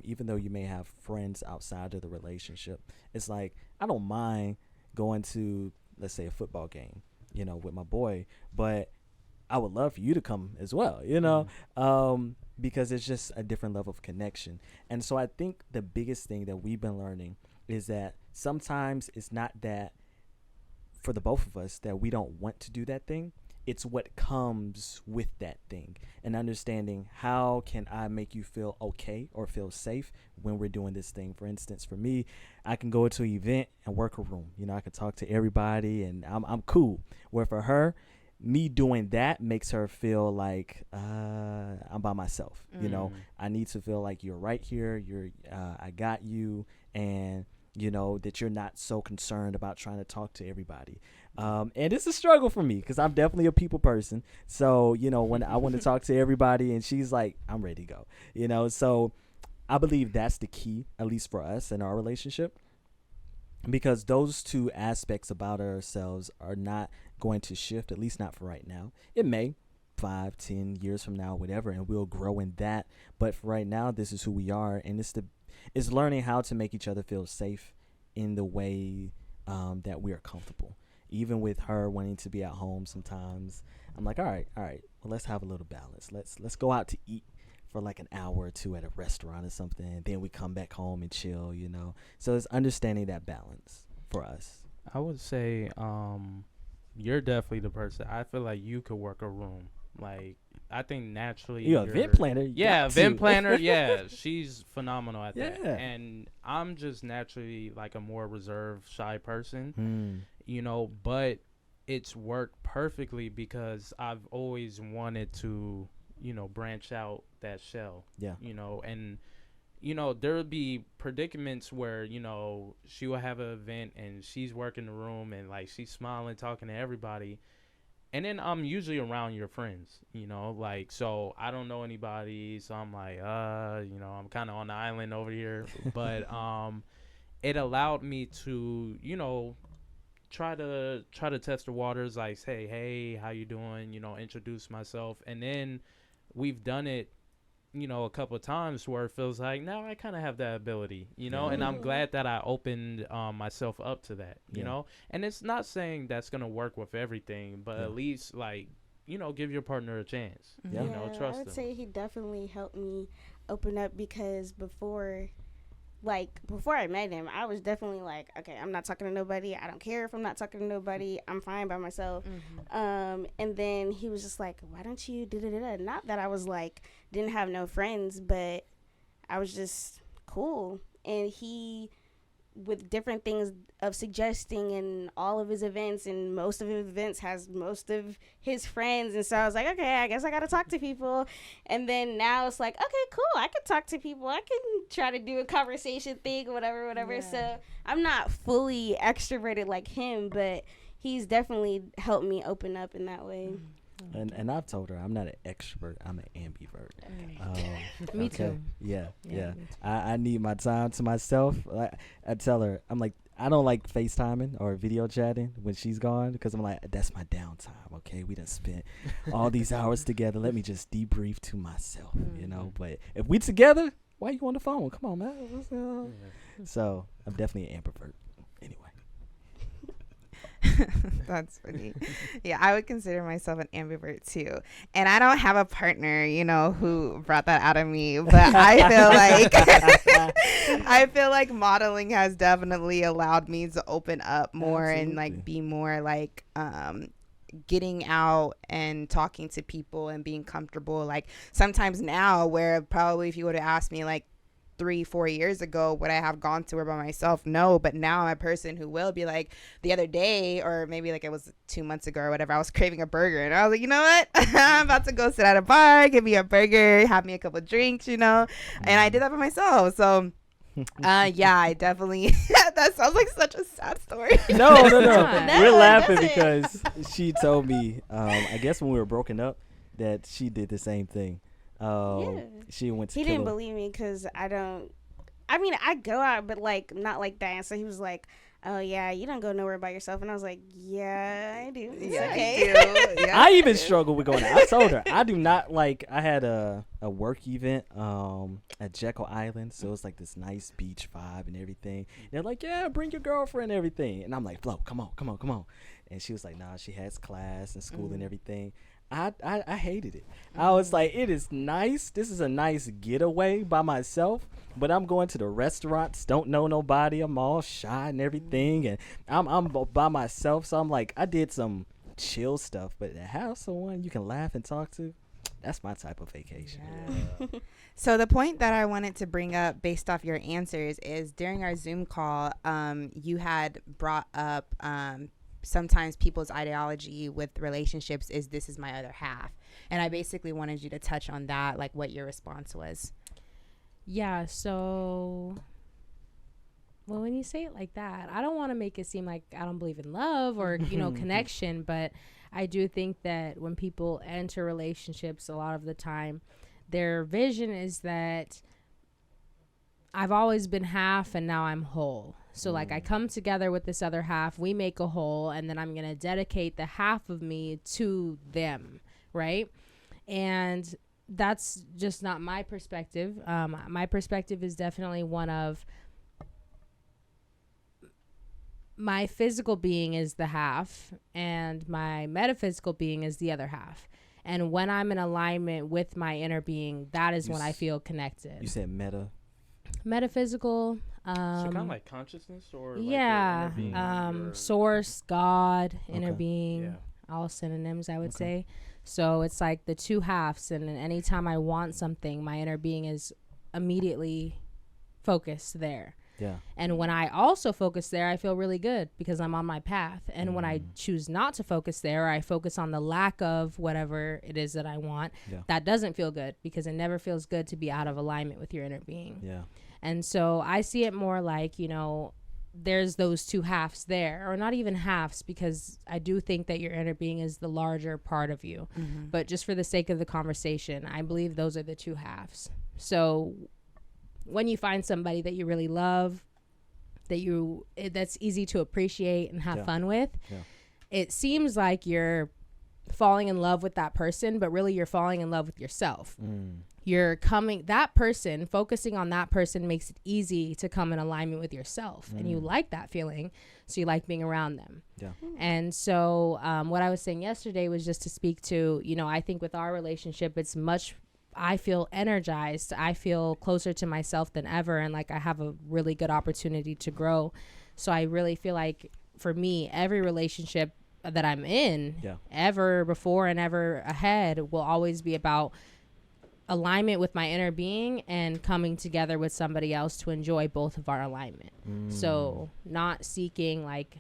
Even though you may have friends outside of the relationship, it's like, I don't mind going to, let's say, a football game, you know, with my boy, but I would love for you to come as well, you know, because it's just a different level of connection. And so I think the biggest thing that we've been learning is that sometimes it's not that for the both of us that we don't want to do that thing. It's what comes with that thing, and understanding how can I make you feel okay or feel safe when we're doing this thing. For instance, for me, I can go to an event and work a room. You know, I can talk to everybody and I'm cool. Where for her, me doing that makes her feel like I'm by myself. You know, I need to feel like you're right here. I got you, and you know that you're not so concerned about trying to talk to everybody. And it's a struggle for me because I'm definitely a people person. So, you know, when I want to talk to everybody and she's like, I'm ready to go, you know, so I believe that's the key, at least for us in our relationship, because those two aspects about ourselves are not going to shift, at least not for right now. It may 5-10 years from now, whatever, and we'll grow in that. But for right now, this is who we are. And it's learning how to make each other feel safe in the way that we are comfortable. Even with her wanting to be at home sometimes, I'm like, all right, well, let's have a little balance. Let's go out to eat for like an hour or two at a restaurant or something, and then we come back home and chill, you know. So it's understanding that balance for us. I would say you're definitely the person. I feel like you could work a room. Like, I think naturally You're an event planner. Yeah, event planner. Yeah, she's phenomenal at that. Yeah. And I'm just naturally like a more reserved, shy person, Mm. but it's worked perfectly because I've always wanted to, branch out that shell. Yeah. And there would be predicaments where, she will have an event and she's working the room and like she's smiling, talking to everybody. And then I'm usually around your friends, like, so I don't know anybody. So I'm like, I'm kind of on the island over here. But it allowed me to, try to test the waters, like say, hey, how you doing? Introduce myself. And then we've done it, a couple of times where it feels like now I kind of have that ability, and I'm glad that I opened myself up to that, you know, and it's not saying that's going to work with everything, but at least like, give your partner a chance, trust I would them. say he definitely helped me open up because before I met him, I was definitely like, okay, I'm not talking to nobody. I don't care if I'm not talking to nobody. I'm fine by myself. And then he was just like, why don't you da-da-da-da? Not that I was like, didn't have no friends, but I was just cool. And he, with different things of suggesting and all of his events, and most of his events has most of his friends, and so I was like, okay, I guess I gotta talk to people. And then now it's like, okay, cool, I can talk to people, I can try to do a conversation thing, whatever. So I'm not fully extroverted like him, but he's definitely helped me open up in that way. And I've told her I'm not an extrovert, I'm an ambivert. Me too. Yeah. Me too. I need my time to myself. I tell her, I'm like, I don't like FaceTiming or video chatting when she's gone because I'm like, that's my downtime, okay? We done spent all these hours together. Let me just debrief to myself, But if we together, why you on the phone? Come on, man. So I'm definitely an ambivert. Anyway. That's funny. Yeah, I would consider myself an ambivert too. And I don't have a partner, who brought that out of me. But I feel like modeling has definitely allowed me to open up more and like be more like getting out and talking to people and being comfortable. Like sometimes now where probably if you would have asked me like 3-4 years ago, would I have gone to her by myself? No, but now I'm a person who will be like, the other day, or maybe like it was 2 months ago or whatever, I was craving a burger and I was like, you know what? I'm about to go sit at a bar, give me a burger, have me a couple of drinks, and I did that by myself. So I definitely that sounds like such a sad story. No. No, We're laughing it because she told me, I guess when we were broken up, that she did the same thing. She went to He didn't believe me because I go out, but like not like that. And so he was like, oh yeah, you don't go nowhere by yourself. And I was like, yeah, I do. It's okay. I even struggle with going out. I told her I do not like. I had a work event at Jekyll Island, so it's like this nice beach vibe and everything. They're like, yeah, bring your girlfriend and everything, and I'm like, Flo, come on. And she was like, nah, she has class and school and everything. I hated it. I was like, it is nice. This is a nice getaway by myself, but I'm going to the restaurants, don't know nobody. I'm all shy and everything, and I'm by myself. So I'm like, I did some chill stuff, but to have someone you can laugh and talk to, that's my type of vacation. Yeah. So the point that I wanted to bring up based off your answers is during our Zoom call, you had brought up sometimes people's ideology with relationships is this is my other half. And I basically wanted you to touch on that, like what your response was. Yeah, so well, when you say it like that, I don't want to make it seem like I don't believe in love or, connection, but I do think that when people enter relationships, a lot of the time, their vision is that I've always been half and now I'm whole. So like I come together with this other half, we make a whole, and then I'm going to dedicate the half of me to them, right? And that's just not my perspective. My perspective is definitely one of my physical being is the half and my metaphysical being is the other half. And when I'm in alignment with my inner being, that is when I feel connected. You said metaphysical. So kind of like consciousness, or like Yeah. your inner being, your- Source, God, inner Okay. being, Yeah. all synonyms, I would Okay. say. So it's like the two halves. And then anytime I want something, my inner being is immediately focused there. Yeah. And when I also focus there, I feel really good because I'm on my path. And when I Mm. choose not to focus there, or I focus on the lack of whatever it is that I want, Yeah. that doesn't feel good because it never feels good to be out of alignment with your inner being. Yeah. And so I see it more like, you know, there's those two halves there, or not even halves, because I do think that your inner being is the larger part of you. But just for the sake of the conversation, I believe those are the two halves. So when you find somebody that you really love, that's easy to appreciate and have Yeah. fun with, Yeah. it seems like you're falling in love with that person, but really you're falling in love with yourself. Mm. Focusing on that person makes it easy to come in alignment with yourself. And you like that feeling, so you like being around them. Yeah. And so what I was saying yesterday was just to speak to, you know, I think with our relationship, I feel energized. I feel closer to myself than ever. And like I have a really good opportunity to grow. So I really feel like for me, every relationship that I'm in, ever before and ever ahead, will always be about alignment with my inner being and coming together with somebody else to enjoy both of our alignment. So not seeking like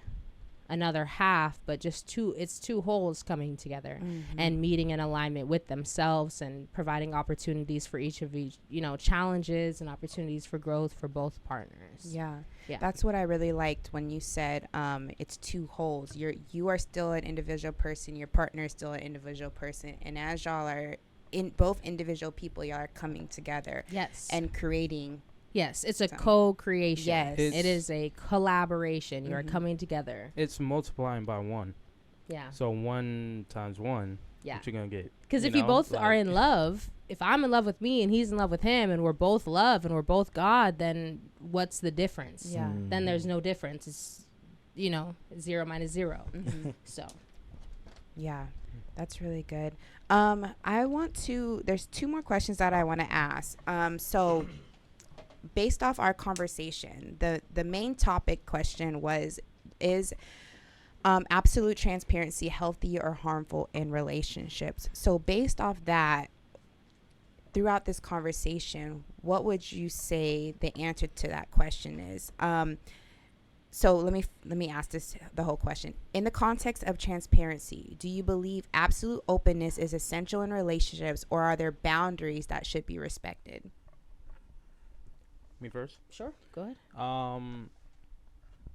another half, but just two wholes coming together and meeting in alignment with themselves and providing opportunities for each, you know, challenges and opportunities for growth for both partners. Yeah. Yeah. That's what I really liked when you said it's two wholes. You are still an individual person, your partner is still an individual person, and as y'all are in both individual people, y'all are coming together Yes. and creating. Yes, it's a something. co-creation. Yes. It is a collaboration. You are Mhm. coming together. It's multiplying by one. Yeah. So 1 times 1, Yeah. what you gonna get? Because if you both are in love, if I'm in love with me and he's in love with him and we're both love and we're both God, then what's the difference? Yeah. Then there's no difference. It's, you know, 0 minus 0. Mhm. So. Yeah, that's really good. There's two more questions that I want to ask. So based off our conversation, the main topic question is absolute transparency healthy or harmful in relationships? So based off that, throughout this conversation, what would you say the answer to that question is? So let me ask the whole question. In the context of transparency, do you believe absolute openness is essential in relationships, or are there boundaries that should be respected? Me first? Sure, go ahead.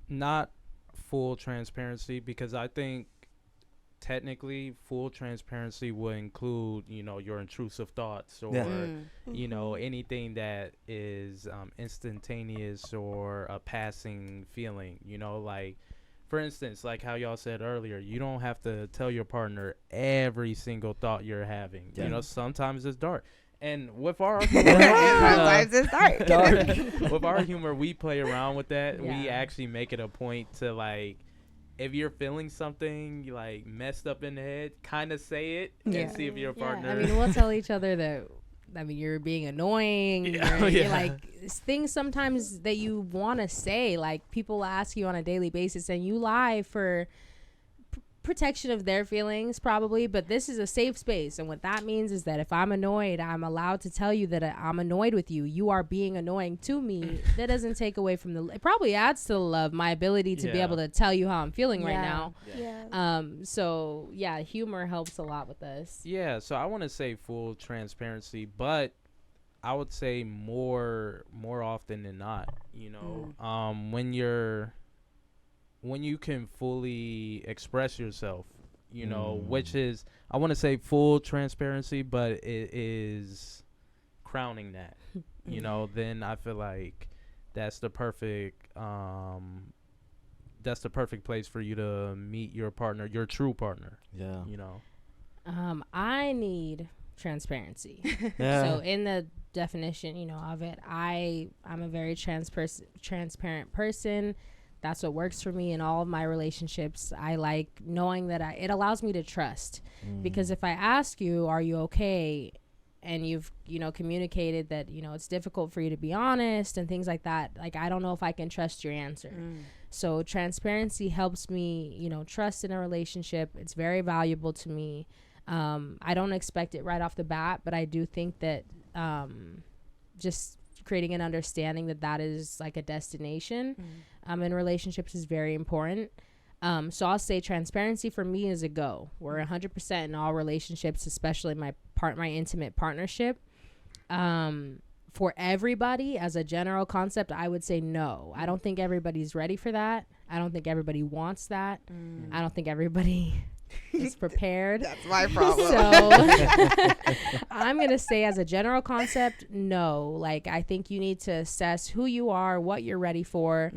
Not full transparency, because I think technically full transparency would include, you know, your intrusive thoughts or, you know, anything that is instantaneous or a passing feeling, you know, like, for instance, like how y'all said earlier, you don't have to tell your partner every single thought you're having. You know, sometimes it's dark. And with our Sometimes it's dark. with our humor, we play around with that. Yeah. We actually make it a point to, like, if you're feeling something like messed up in the head, kind of say it and see if your partner. I mean, we'll tell each other that. I mean, you're being annoying. You're like things sometimes that you want to say. Like people ask you on a daily basis, and you lie for protection of their feelings, probably. But this is a safe space, and what that means is that if I'm annoyed, I'm allowed to tell you that I'm annoyed with you. You are being annoying to me. That doesn't take away from the. It probably adds to the love, my ability to be able to tell you how I'm feeling right now. So yeah, humor helps a lot with this. Yeah, so I want to say full transparency, but I would say more often than not, you know, when you can fully express yourself, you know, which is, I want to say full transparency, but it is crowning that, you know, then I feel like that's the perfect place for you to meet your partner, your true partner. Yeah. You know. I need transparency. Yeah. So in the definition, you know, of it, I'm a very transparent person. that's what works for me in all of my relationships. I like knowing that it allows me to trust, because if I ask you, are you okay? And you've, communicated that, it's difficult for you to be honest and things like that. Like, I don't know if I can trust your answer. So transparency helps me, trust in a relationship. It's very valuable to me. I don't expect it right off the bat, but I do think that just creating an understanding that is like a destination in relationships is very important. So I'll say transparency for me is a go. We're 100% in all relationships, especially my intimate partnership. For everybody, as a general concept, I would say no. I don't think everybody's ready for that. I don't think everybody wants that. I don't think everybody is prepared. That's my problem. So I'm going to say, as a general concept, no. Like, I think you need to assess who you are, what you're ready for.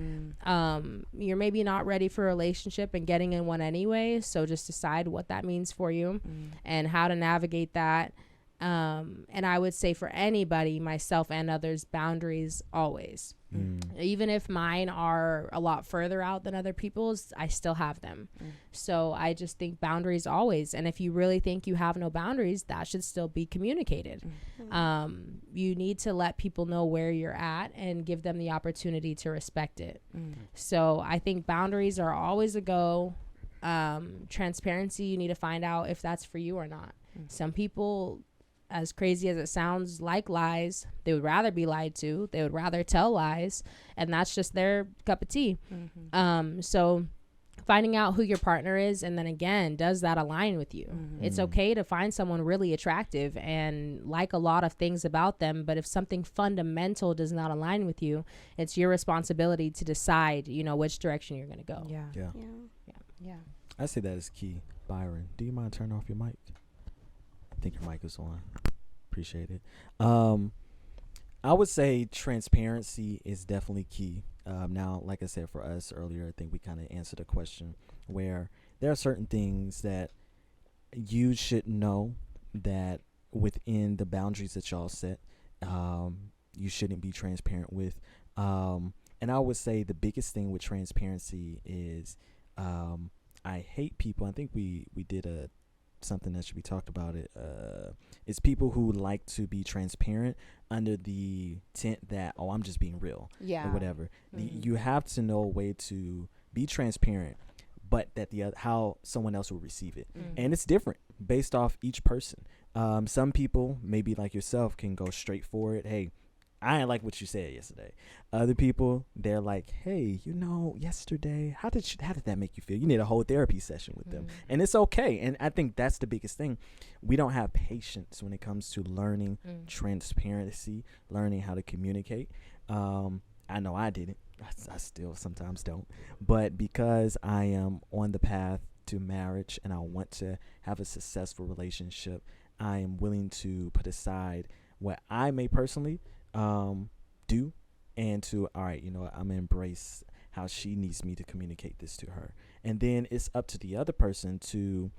You're maybe not ready for a relationship and getting in one anyway. So just decide what that means for you and how to navigate that. And I would say for anybody, myself and others, boundaries always. Even if mine are a lot further out than other people's, I still have them. So I just think boundaries always. And if you really think you have no boundaries, that should still be communicated. You need to let people know where you're at and give them the opportunity to respect it. So I think boundaries are always a go. Transparency, you need to find out if that's for you or not. Some people, as crazy as it sounds, like lies. They would rather be lied to. They would rather tell lies, and that's just their cup of tea. So finding out who your partner is, and then again, does that align with you? It's okay to find someone really attractive and like a lot of things about them, but if something fundamental does not align with you, it's your responsibility to decide, which direction you're going to go. Yeah. I say that is key. Byron, do you mind turning off your mic? I think your mic is on. Appreciate it. I would say transparency is definitely key. Now, like I said, for us earlier, I think we kind of answered a question where there are certain things that you should know that within the boundaries that y'all set, you shouldn't be transparent with. And I would say the biggest thing with transparency is I hate people. I think we did something that should be talked about. It's people who like to be transparent under the tent that, I'm just being real, or whatever. You have to know a way to be transparent, but that how someone else will receive it, and it's different based off each person. Some people, maybe like yourself, can go straight for it. Hey, I ain't like what you said yesterday. Other people, they're like, hey, yesterday, how did that make you feel? You need a whole therapy session with them. And it's okay. And I think that's the biggest thing. We don't have patience when it comes to learning transparency, learning how to communicate. I know I didn't. I still sometimes don't. But because I am on the path to marriage and I want to have a successful relationship, I am willing to put aside what I may personally do, and to, all right, I'm gonna embrace how she needs me to communicate this to her, and then it's up to the other person to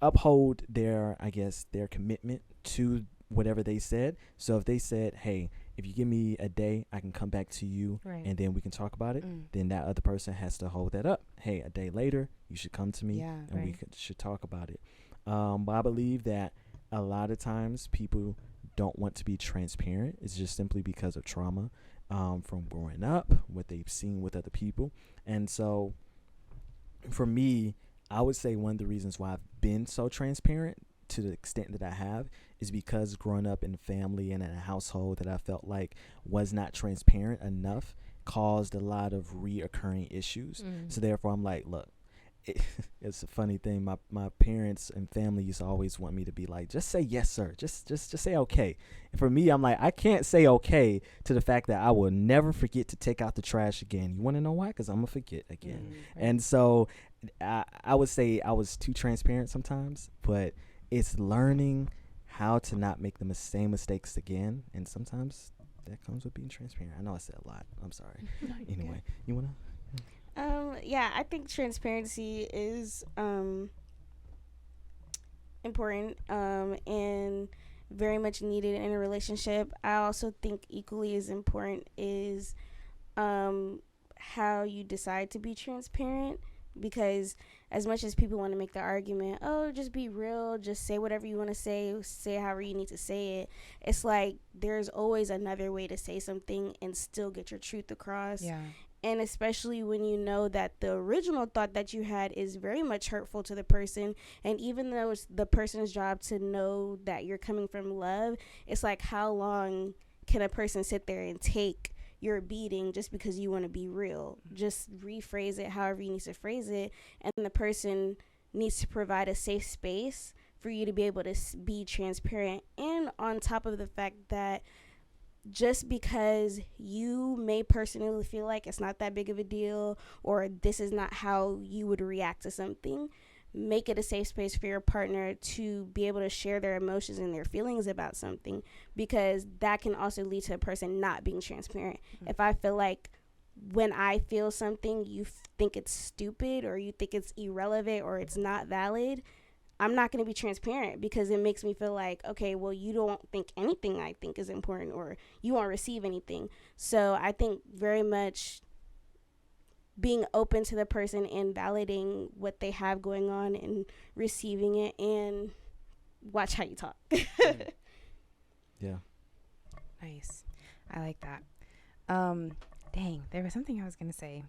uphold their commitment to whatever they said. So if they said, hey, if you give me a day, I can come back to you, and then we can talk about it, then that other person has to hold that up. Hey, a day later, you should come to me, and we should talk about it. But I believe that a lot of times people don't want to be transparent. It's just simply because of trauma from growing up, what they've seen with other people. And so for me, I would say one of the reasons why I've been so transparent to the extent that I have is because growing up in a family and in a household that I felt like was not transparent enough caused a lot of reoccurring issues. So therefore I'm like, look, it's a funny thing. My parents and family used to always want me to be like, just say yes, sir. Just say okay. And for me, I'm like, I can't say okay to the fact that I will never forget to take out the trash again. You want to know why? Because I'm going to forget again. And so I would say I was too transparent sometimes, but it's learning how to not make the same mistakes again. And sometimes that comes with being transparent. I know I said a lot. I'm sorry. Anyway, you want to? I think transparency is important and very much needed in a relationship. I also think equally as important is how you decide to be transparent, because as much as people want to make the argument, oh, just be real, just say whatever you want to say however you need to say it, it's like there's always another way to say something and still get your truth across. Yeah. And especially when you know that the original thought that you had is very much hurtful to the person, and even though it's the person's job to know that you're coming from love, it's like, how long can a person sit there and take your beating just because you want to be real? Just rephrase it however you need to phrase it, and the person needs to provide a safe space for you to be able to be transparent. And on top of the fact that just because you may personally feel like it's not that big of a deal, or this is not how you would react to something, make it a safe space for your partner to be able to share their emotions and their feelings about something, because that can also lead to a person not being transparent. If I feel like when I feel something, you think it's stupid, or you think it's irrelevant, or it's not valid, I'm not going to be transparent, because it makes me feel like, okay, well, you don't think anything I think is important, or you won't receive anything. So I think very much being open to the person and validating what they have going on and receiving it, and watch how you talk. Yeah. Nice. I like that. Dang, there was something I was going to say.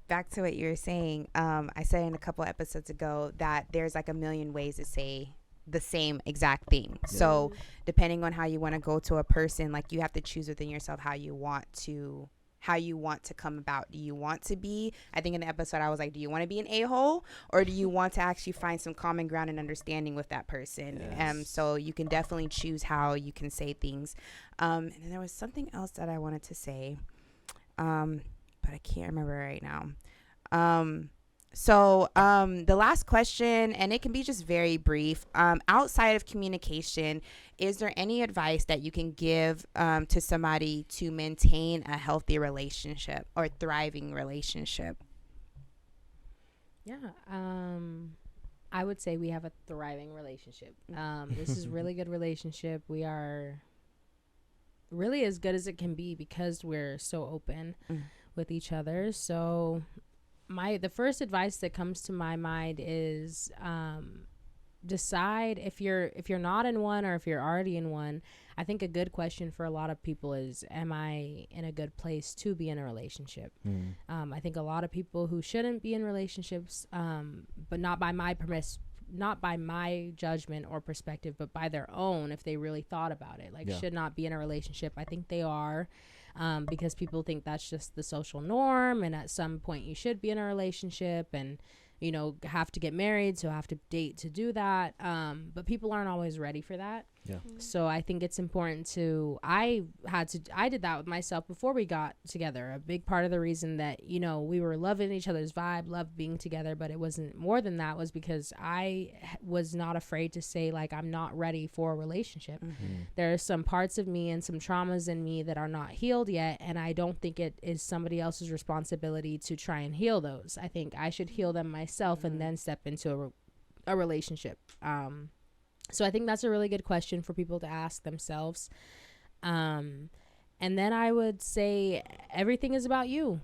Back to what you were saying. I said in a couple episodes ago that there's like a million ways to say the same exact thing. Yeah. So depending on how you want to go to a person, like, you have to choose within yourself how you want to come about. Do you want to be, I think in the episode I was like, do you want to be an a-hole, or do you want to actually find some common ground and understanding with that person? Yes. So you can definitely choose how you can say things. And then there was something else that I wanted to say. But I can't remember right now. The last question, and it can be just very brief. Outside of communication, is there any advice that you can give to somebody to maintain a healthy relationship or thriving relationship? Yeah. I would say we have a thriving relationship. This is a really good relationship. We are really as good as it can be because we're so open with each other. So the first advice that comes to my mind is decide if you're not in one, or if you're already in one. I think a good question for a lot of people is, am I in a good place to be in a relationship? I think a lot of people who shouldn't be in relationships, but not by my judgment or perspective, but by their own, if they really thought about it, should not be in a relationship. I think they are, because people think that's just the social norm, and at some point you should be in a relationship, and have to get married, so have to date to do that. But people aren't always ready for that. Yeah. So I think it's important I did that with myself before we got together. A big part of the reason that, we were loving each other's vibe, loved being together, but it wasn't more than that, was because I was not afraid to say, I'm not ready for a relationship. There are some parts of me and some traumas in me that are not healed yet, and I don't think it is somebody else's responsibility to try and heal those. I think I should heal them myself and then step into a relationship. So I think that's a really good question for people to ask themselves. And then I would say everything is about you,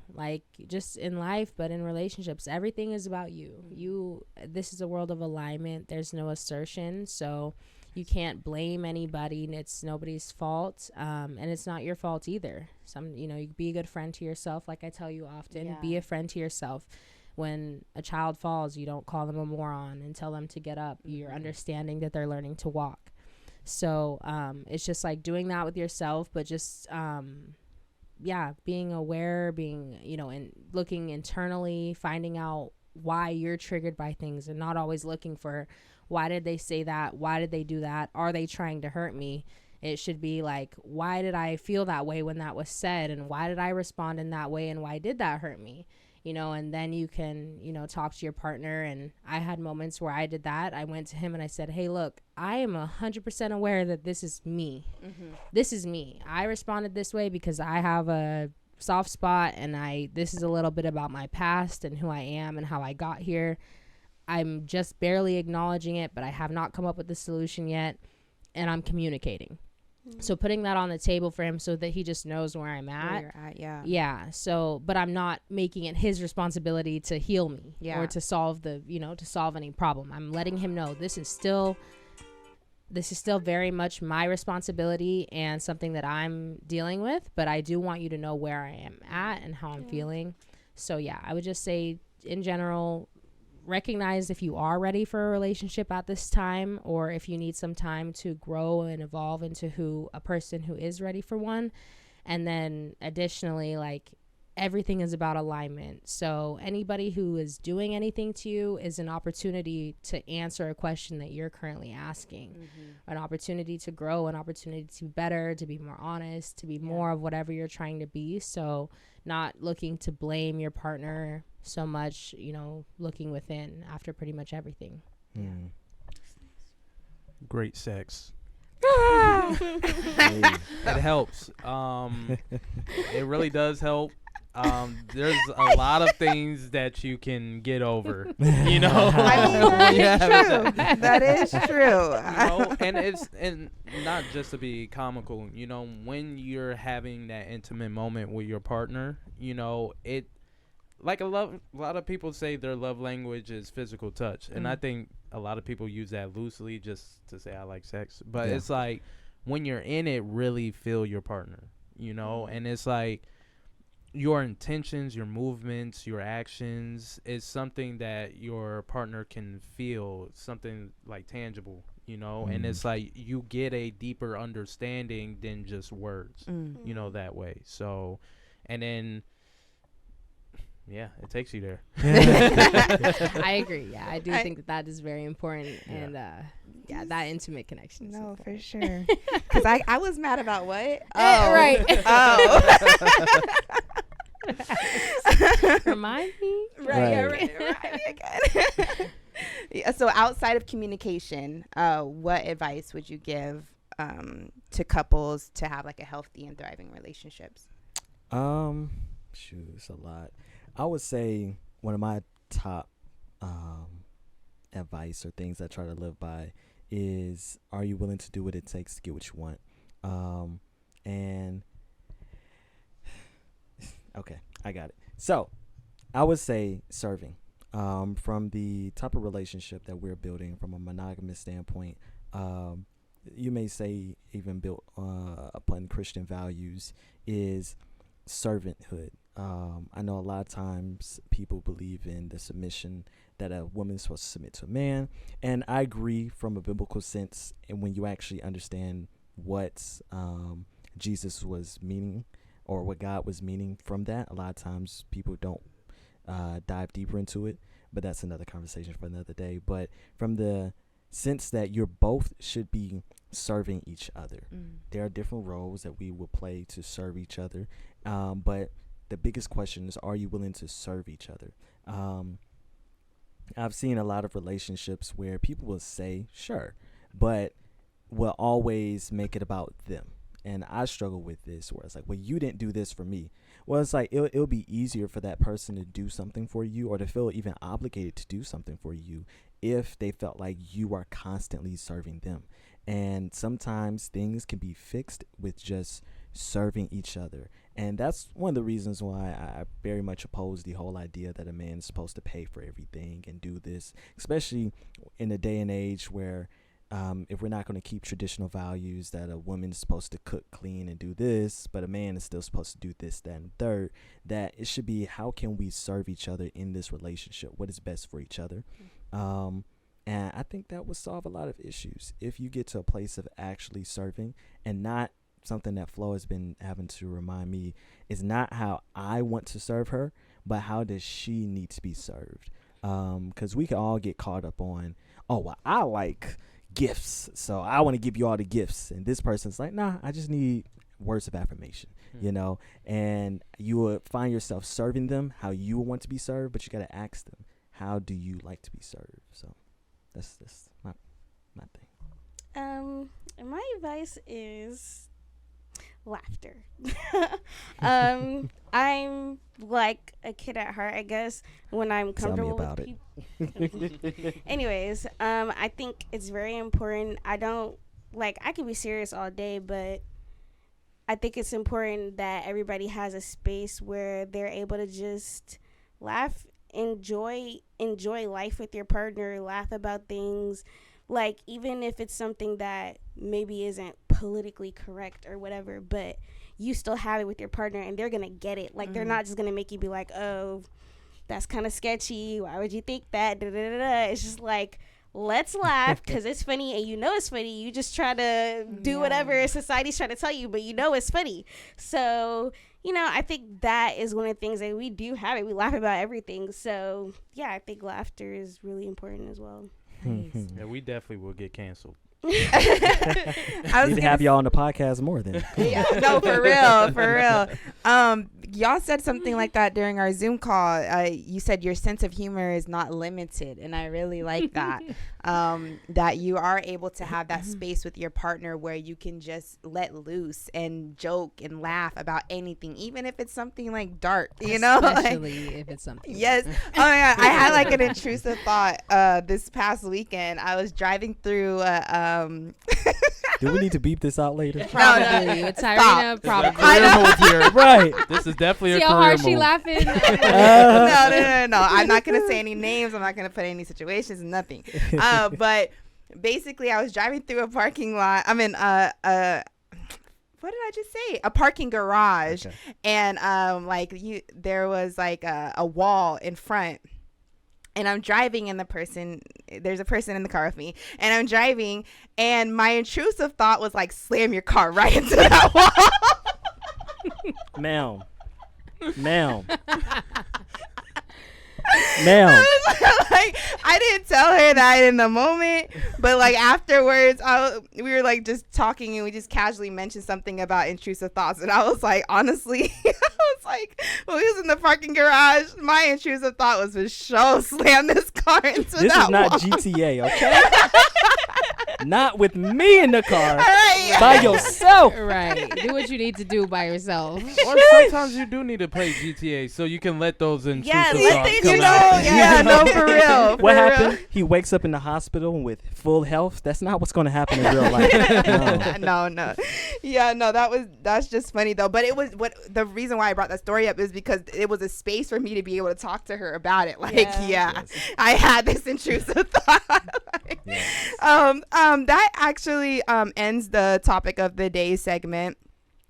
just in life, but in relationships, everything is about you. This is a world of alignment. There's no assertion. So you can't blame anybody, and it's nobody's fault. And it's not your fault either. You be a good friend to yourself. Like I tell you often, be a friend to yourself. When a child falls, you don't call them a moron and tell them to get up. You're understanding that they're learning to walk. So it's just doing that with yourself, but just, being aware, and looking internally, finding out why you're triggered by things, and not always looking for, why did they say that? Why did they do that? Are they trying to hurt me? It should be why did I feel that way when that was said? And why did I respond in that way? And why did that hurt me? And then you can, talk to your partner. And I had moments where I did that. I went to him and I said, hey, look, I am 100% aware that this is me. This is me. I responded this way because I have a soft spot, and this is a little bit about my past and who I am and how I got here. I'm just barely acknowledging it, but I have not come up with the solution yet, and I'm communicating. So putting that on the table for him so that he just knows where I'm Where at. you're at, yeah. Yeah. So, but I'm not making it his responsibility to heal me or to solve to solve any problem. I'm letting him know this is still very much my responsibility and something that I'm dealing with, but I do want you to know where I am at and how I'm feeling. So yeah, I would just say in general, recognize if you are ready for a relationship at this time, or if you need some time to grow and evolve into a person who is ready for one. And then additionally, like, everything is about alignment. So anybody who is doing anything to you is an opportunity to answer a question that you're currently asking, an opportunity to grow, an opportunity to be better, to be more honest, to be more of whatever you're trying to be. So not looking to blame your partner so much, looking within after pretty much everything. Great sex. It helps. It really does help. There's a lot of things that you can get over, I mean, that is true. And not just to be comical, when you're having that intimate moment with your partner, it, like a lot of people say their love language is physical touch, and I think a lot of people use that loosely just to say I like sex, but it's like when you're in it, really feel your partner, and it's like your intentions, your movements, your actions is something that your partner can feel, something like tangible, and it's like you get a deeper understanding than just words, that way. So, and then it takes you there. I agree. Yeah, I do think that is very important, and that intimate connection. No, for sure. Because I was mad about what? Right. Oh. Remind me. Right again. So outside of communication, what advice would you give to couples to have like a healthy and thriving relationships? It's a lot. I would say one of my top advice or things I try to live by is, are you willing to do what it takes to get what you want? And okay, I got it. So I would say serving. From the type of relationship that we're building from a monogamous standpoint, you may say even built upon Christian values, is servanthood. I know a lot of times people believe in the submission, that a woman is supposed to submit to a man, and I agree from a biblical sense. And when you actually understand what Jesus was meaning, or what God was meaning from that, a lot of times people don't dive deeper into it, but that's another conversation for another day. But from the sense that you're both should be serving each other, there are different roles that we will play to serve each other, but the biggest question is, are you willing to serve each other? I've seen a lot of relationships where people will say sure, but will always make it about them. And I struggle with this, where it's like, well, you didn't do this for me. Well, it's like it'll be easier for that person to do something for you, or to feel even obligated to do something for you, if they felt like you are constantly serving them. And sometimes things can be fixed with just serving each other. And that's one of the reasons why I very much oppose the whole idea that a man is supposed to pay for everything and do this, especially in a day and age where if we're not going to keep traditional values that a woman is supposed to cook, clean, and do this, but a man is still supposed to do this, that, and third, that it should be, how can we serve each other in this relationship? What is best for each other? And I think that would solve a lot of issues if you get to a place of actually serving, and not something that Flo has been having to remind me is not how I want to serve her, but how does she need to be served? Because we can all get caught up on, oh, well, I like gifts, so I want to give you all the gifts, and this person's like, nah, I just need words of affirmation, and you would find yourself serving them how you would want to be served, but you got to ask them, how do you like to be served? So that's my thing. My advice is laughter. I'm like a kid at heart, I guess, when I'm comfortable with people. Anyways, I think it's very important. I don't like, I can be serious all day, but I think it's important that everybody has a space where they're able to just laugh, enjoy life with your partner, laugh about things. Like, even if it's something that maybe isn't politically correct or whatever, but you still have it with your partner and they're gonna get it. Like, they're not just gonna make you be like, oh, that's kind of sketchy, why would you think that, da, da, da, da. It's just like, let's laugh because it's funny, and you know it's funny. You just try to do whatever society's trying to tell you, but you know it's funny. So, you know, I think that is one of the things that we do have it. We laugh about everything. So, yeah, I think laughter is really important as well. Nice. Yeah, we definitely will get canceled. I was Need to have y'all on the podcast more than. yeah, no, for real. Y'all said something like that during our Zoom call. You said your sense of humor is not limited, and I really like that. That you are able to have that space with your partner where you can just let loose and joke and laugh about anything, even if it's something like dark, you know? Especially if it's something. Yes. Oh my God. I had like an intrusive thought this past weekend. I was driving through Do we need to beep this out later? Probably. With Tyrena, probably. Career move here. Right. This is definitely See a how career hard move. she laughing? No. I'm not going to say any names. I'm not going to put any situations, nothing. But basically, I was driving through a parking lot. I mean, what did I just say? A parking garage. Okay. And there was like a wall in front. And I'm driving, and there's a person in the car with me, and I'm driving, and my intrusive thought was like, slam your car right into that wall. Ma'am. Like, I didn't tell her that in the moment, but like afterwards, we were like just talking, and we just casually mentioned something about intrusive thoughts, and I was like, honestly, I was like, when we was in the parking garage, my intrusive thought was for sure slam this car into This that is not wall. GTA, okay? Not with me in the car Right. by yourself. Right. Do what you need to do by yourself. Or sometimes you do need to play GTA so you can let those intrusive thoughts you come know, out. yeah, no, for real. What for real. happened? He wakes up in the hospital with full health. That's not what's going to happen in real life. No. No. Yeah, no, that's just funny though. But it was the reason why I brought that story up is because it was a space for me to be able to talk to her about it. Like, Yes. I had this intrusive thought. That actually ends the topic of the day segment.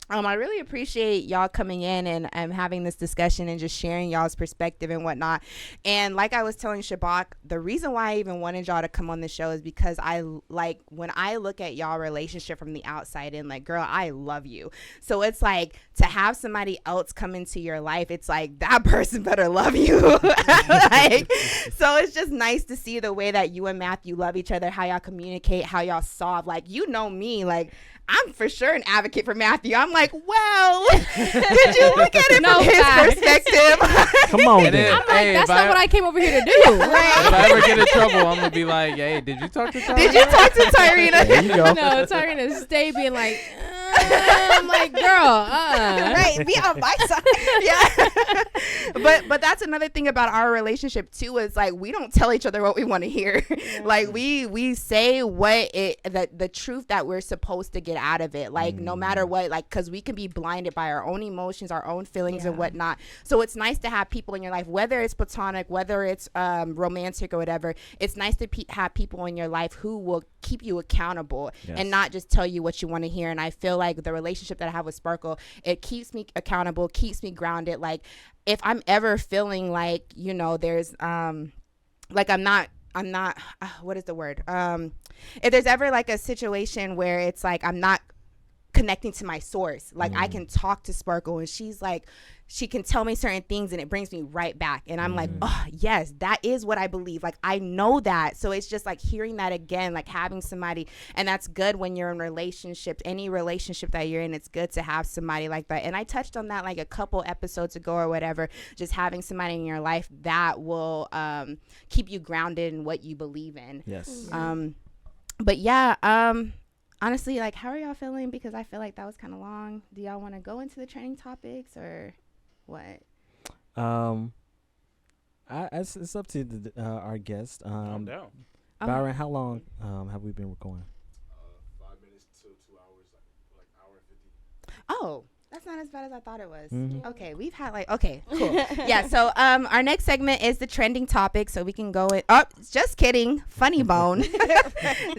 I really appreciate y'all coming in and having this discussion and just sharing y'all's perspective and whatnot. And like I was telling Shabach, the reason why I even wanted y'all to come on the show is because when I look at y'all relationship from the outside in, like, girl, I love you. So it's like to have somebody else come into your life, it's like that person better love you. Like, so it's just nice to see the way that you and Matthew love each other, how y'all communicate, how y'all solve. Like, you know me, like, I'm for sure an advocate for Matthew. I'm like, well, did you look at it from his perspective? Come on, And then, I'm like, hey, that's if not what I came over here to do. If I ever get in trouble, I'm gonna be like, "Hey, did you talk to Tyler?" Did you talk to Tyrena? There you go. No, Tyrena stay being like, I'm like, girl, Right, be on my side. Yeah. But that's another thing about our relationship too, is like we don't tell each other what we want to hear. Like we say the truth that we're supposed to get out of it. Like no matter what, like, because we can be blinded by our own emotions, our own feelings and whatnot. So it's nice to have people in your life, whether it's platonic, whether it's romantic or whatever. It's nice to have people in your life who will keep you accountable and not just tell you what you want to hear. And I feel like the relationship that I have with Sparkle, it keeps me accountable, keeps me grounded. Like if I'm ever feeling like, you know, there's like I'm not what is the word? If there's ever like a situation where it's like I'm not connecting to my source, like I can talk to Sparkle and she's like, she can tell me certain things and it brings me right back. And I'm like, oh yes, that is what I believe. Like I know that. So it's just like hearing that again, like having somebody, and that's good when you're in relationships, any relationship that you're in, it's good to have somebody like that. And I touched on that like a couple episodes ago or whatever, just having somebody in your life that will keep you grounded in what you believe in. Yes. But yeah, honestly, like, how are y'all feeling? Because I feel like that was kind of long. Do y'all want to go into the training topics or what? It's up to our guest. Calm down. Byron, how long have we been recording? 5 minutes Oh, that's not as bad as I thought it was. Mhm. Okay, we've had okay, cool. Yeah, so our next segment is the trending topic, so we can go in. Oh, just kidding. Funny bone.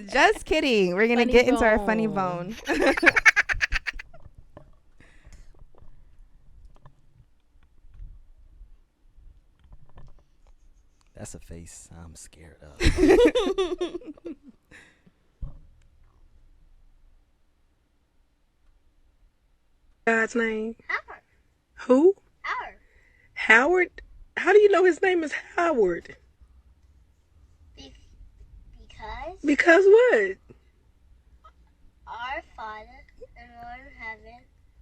Just kidding. We're going to Funny get into our funny bone. bone. That's a face I'm scared of. God's name? Howard. Who? Howard. Howard? How do you know his name is Howard? Because Because what? our Father in Lord in heaven,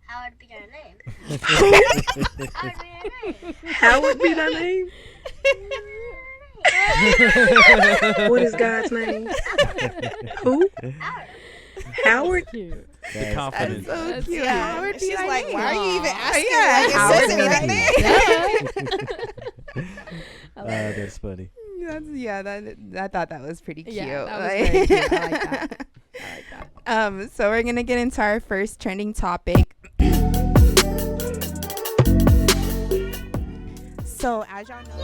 Howard be our name. Howard be our name. Howard be thy name? What is God's name? Who? Howard. Howard? Cute. The That's confidence. So That's cute. cute. Howard be She's our like, name. why are you even Aw. asking? Yeah, Like, it Howard says it be right our there. name. That's funny. I thought that was pretty cute. Yeah, that was very cute. I like that. I like that. So we're gonna get into our first trending topic. So as y'all know,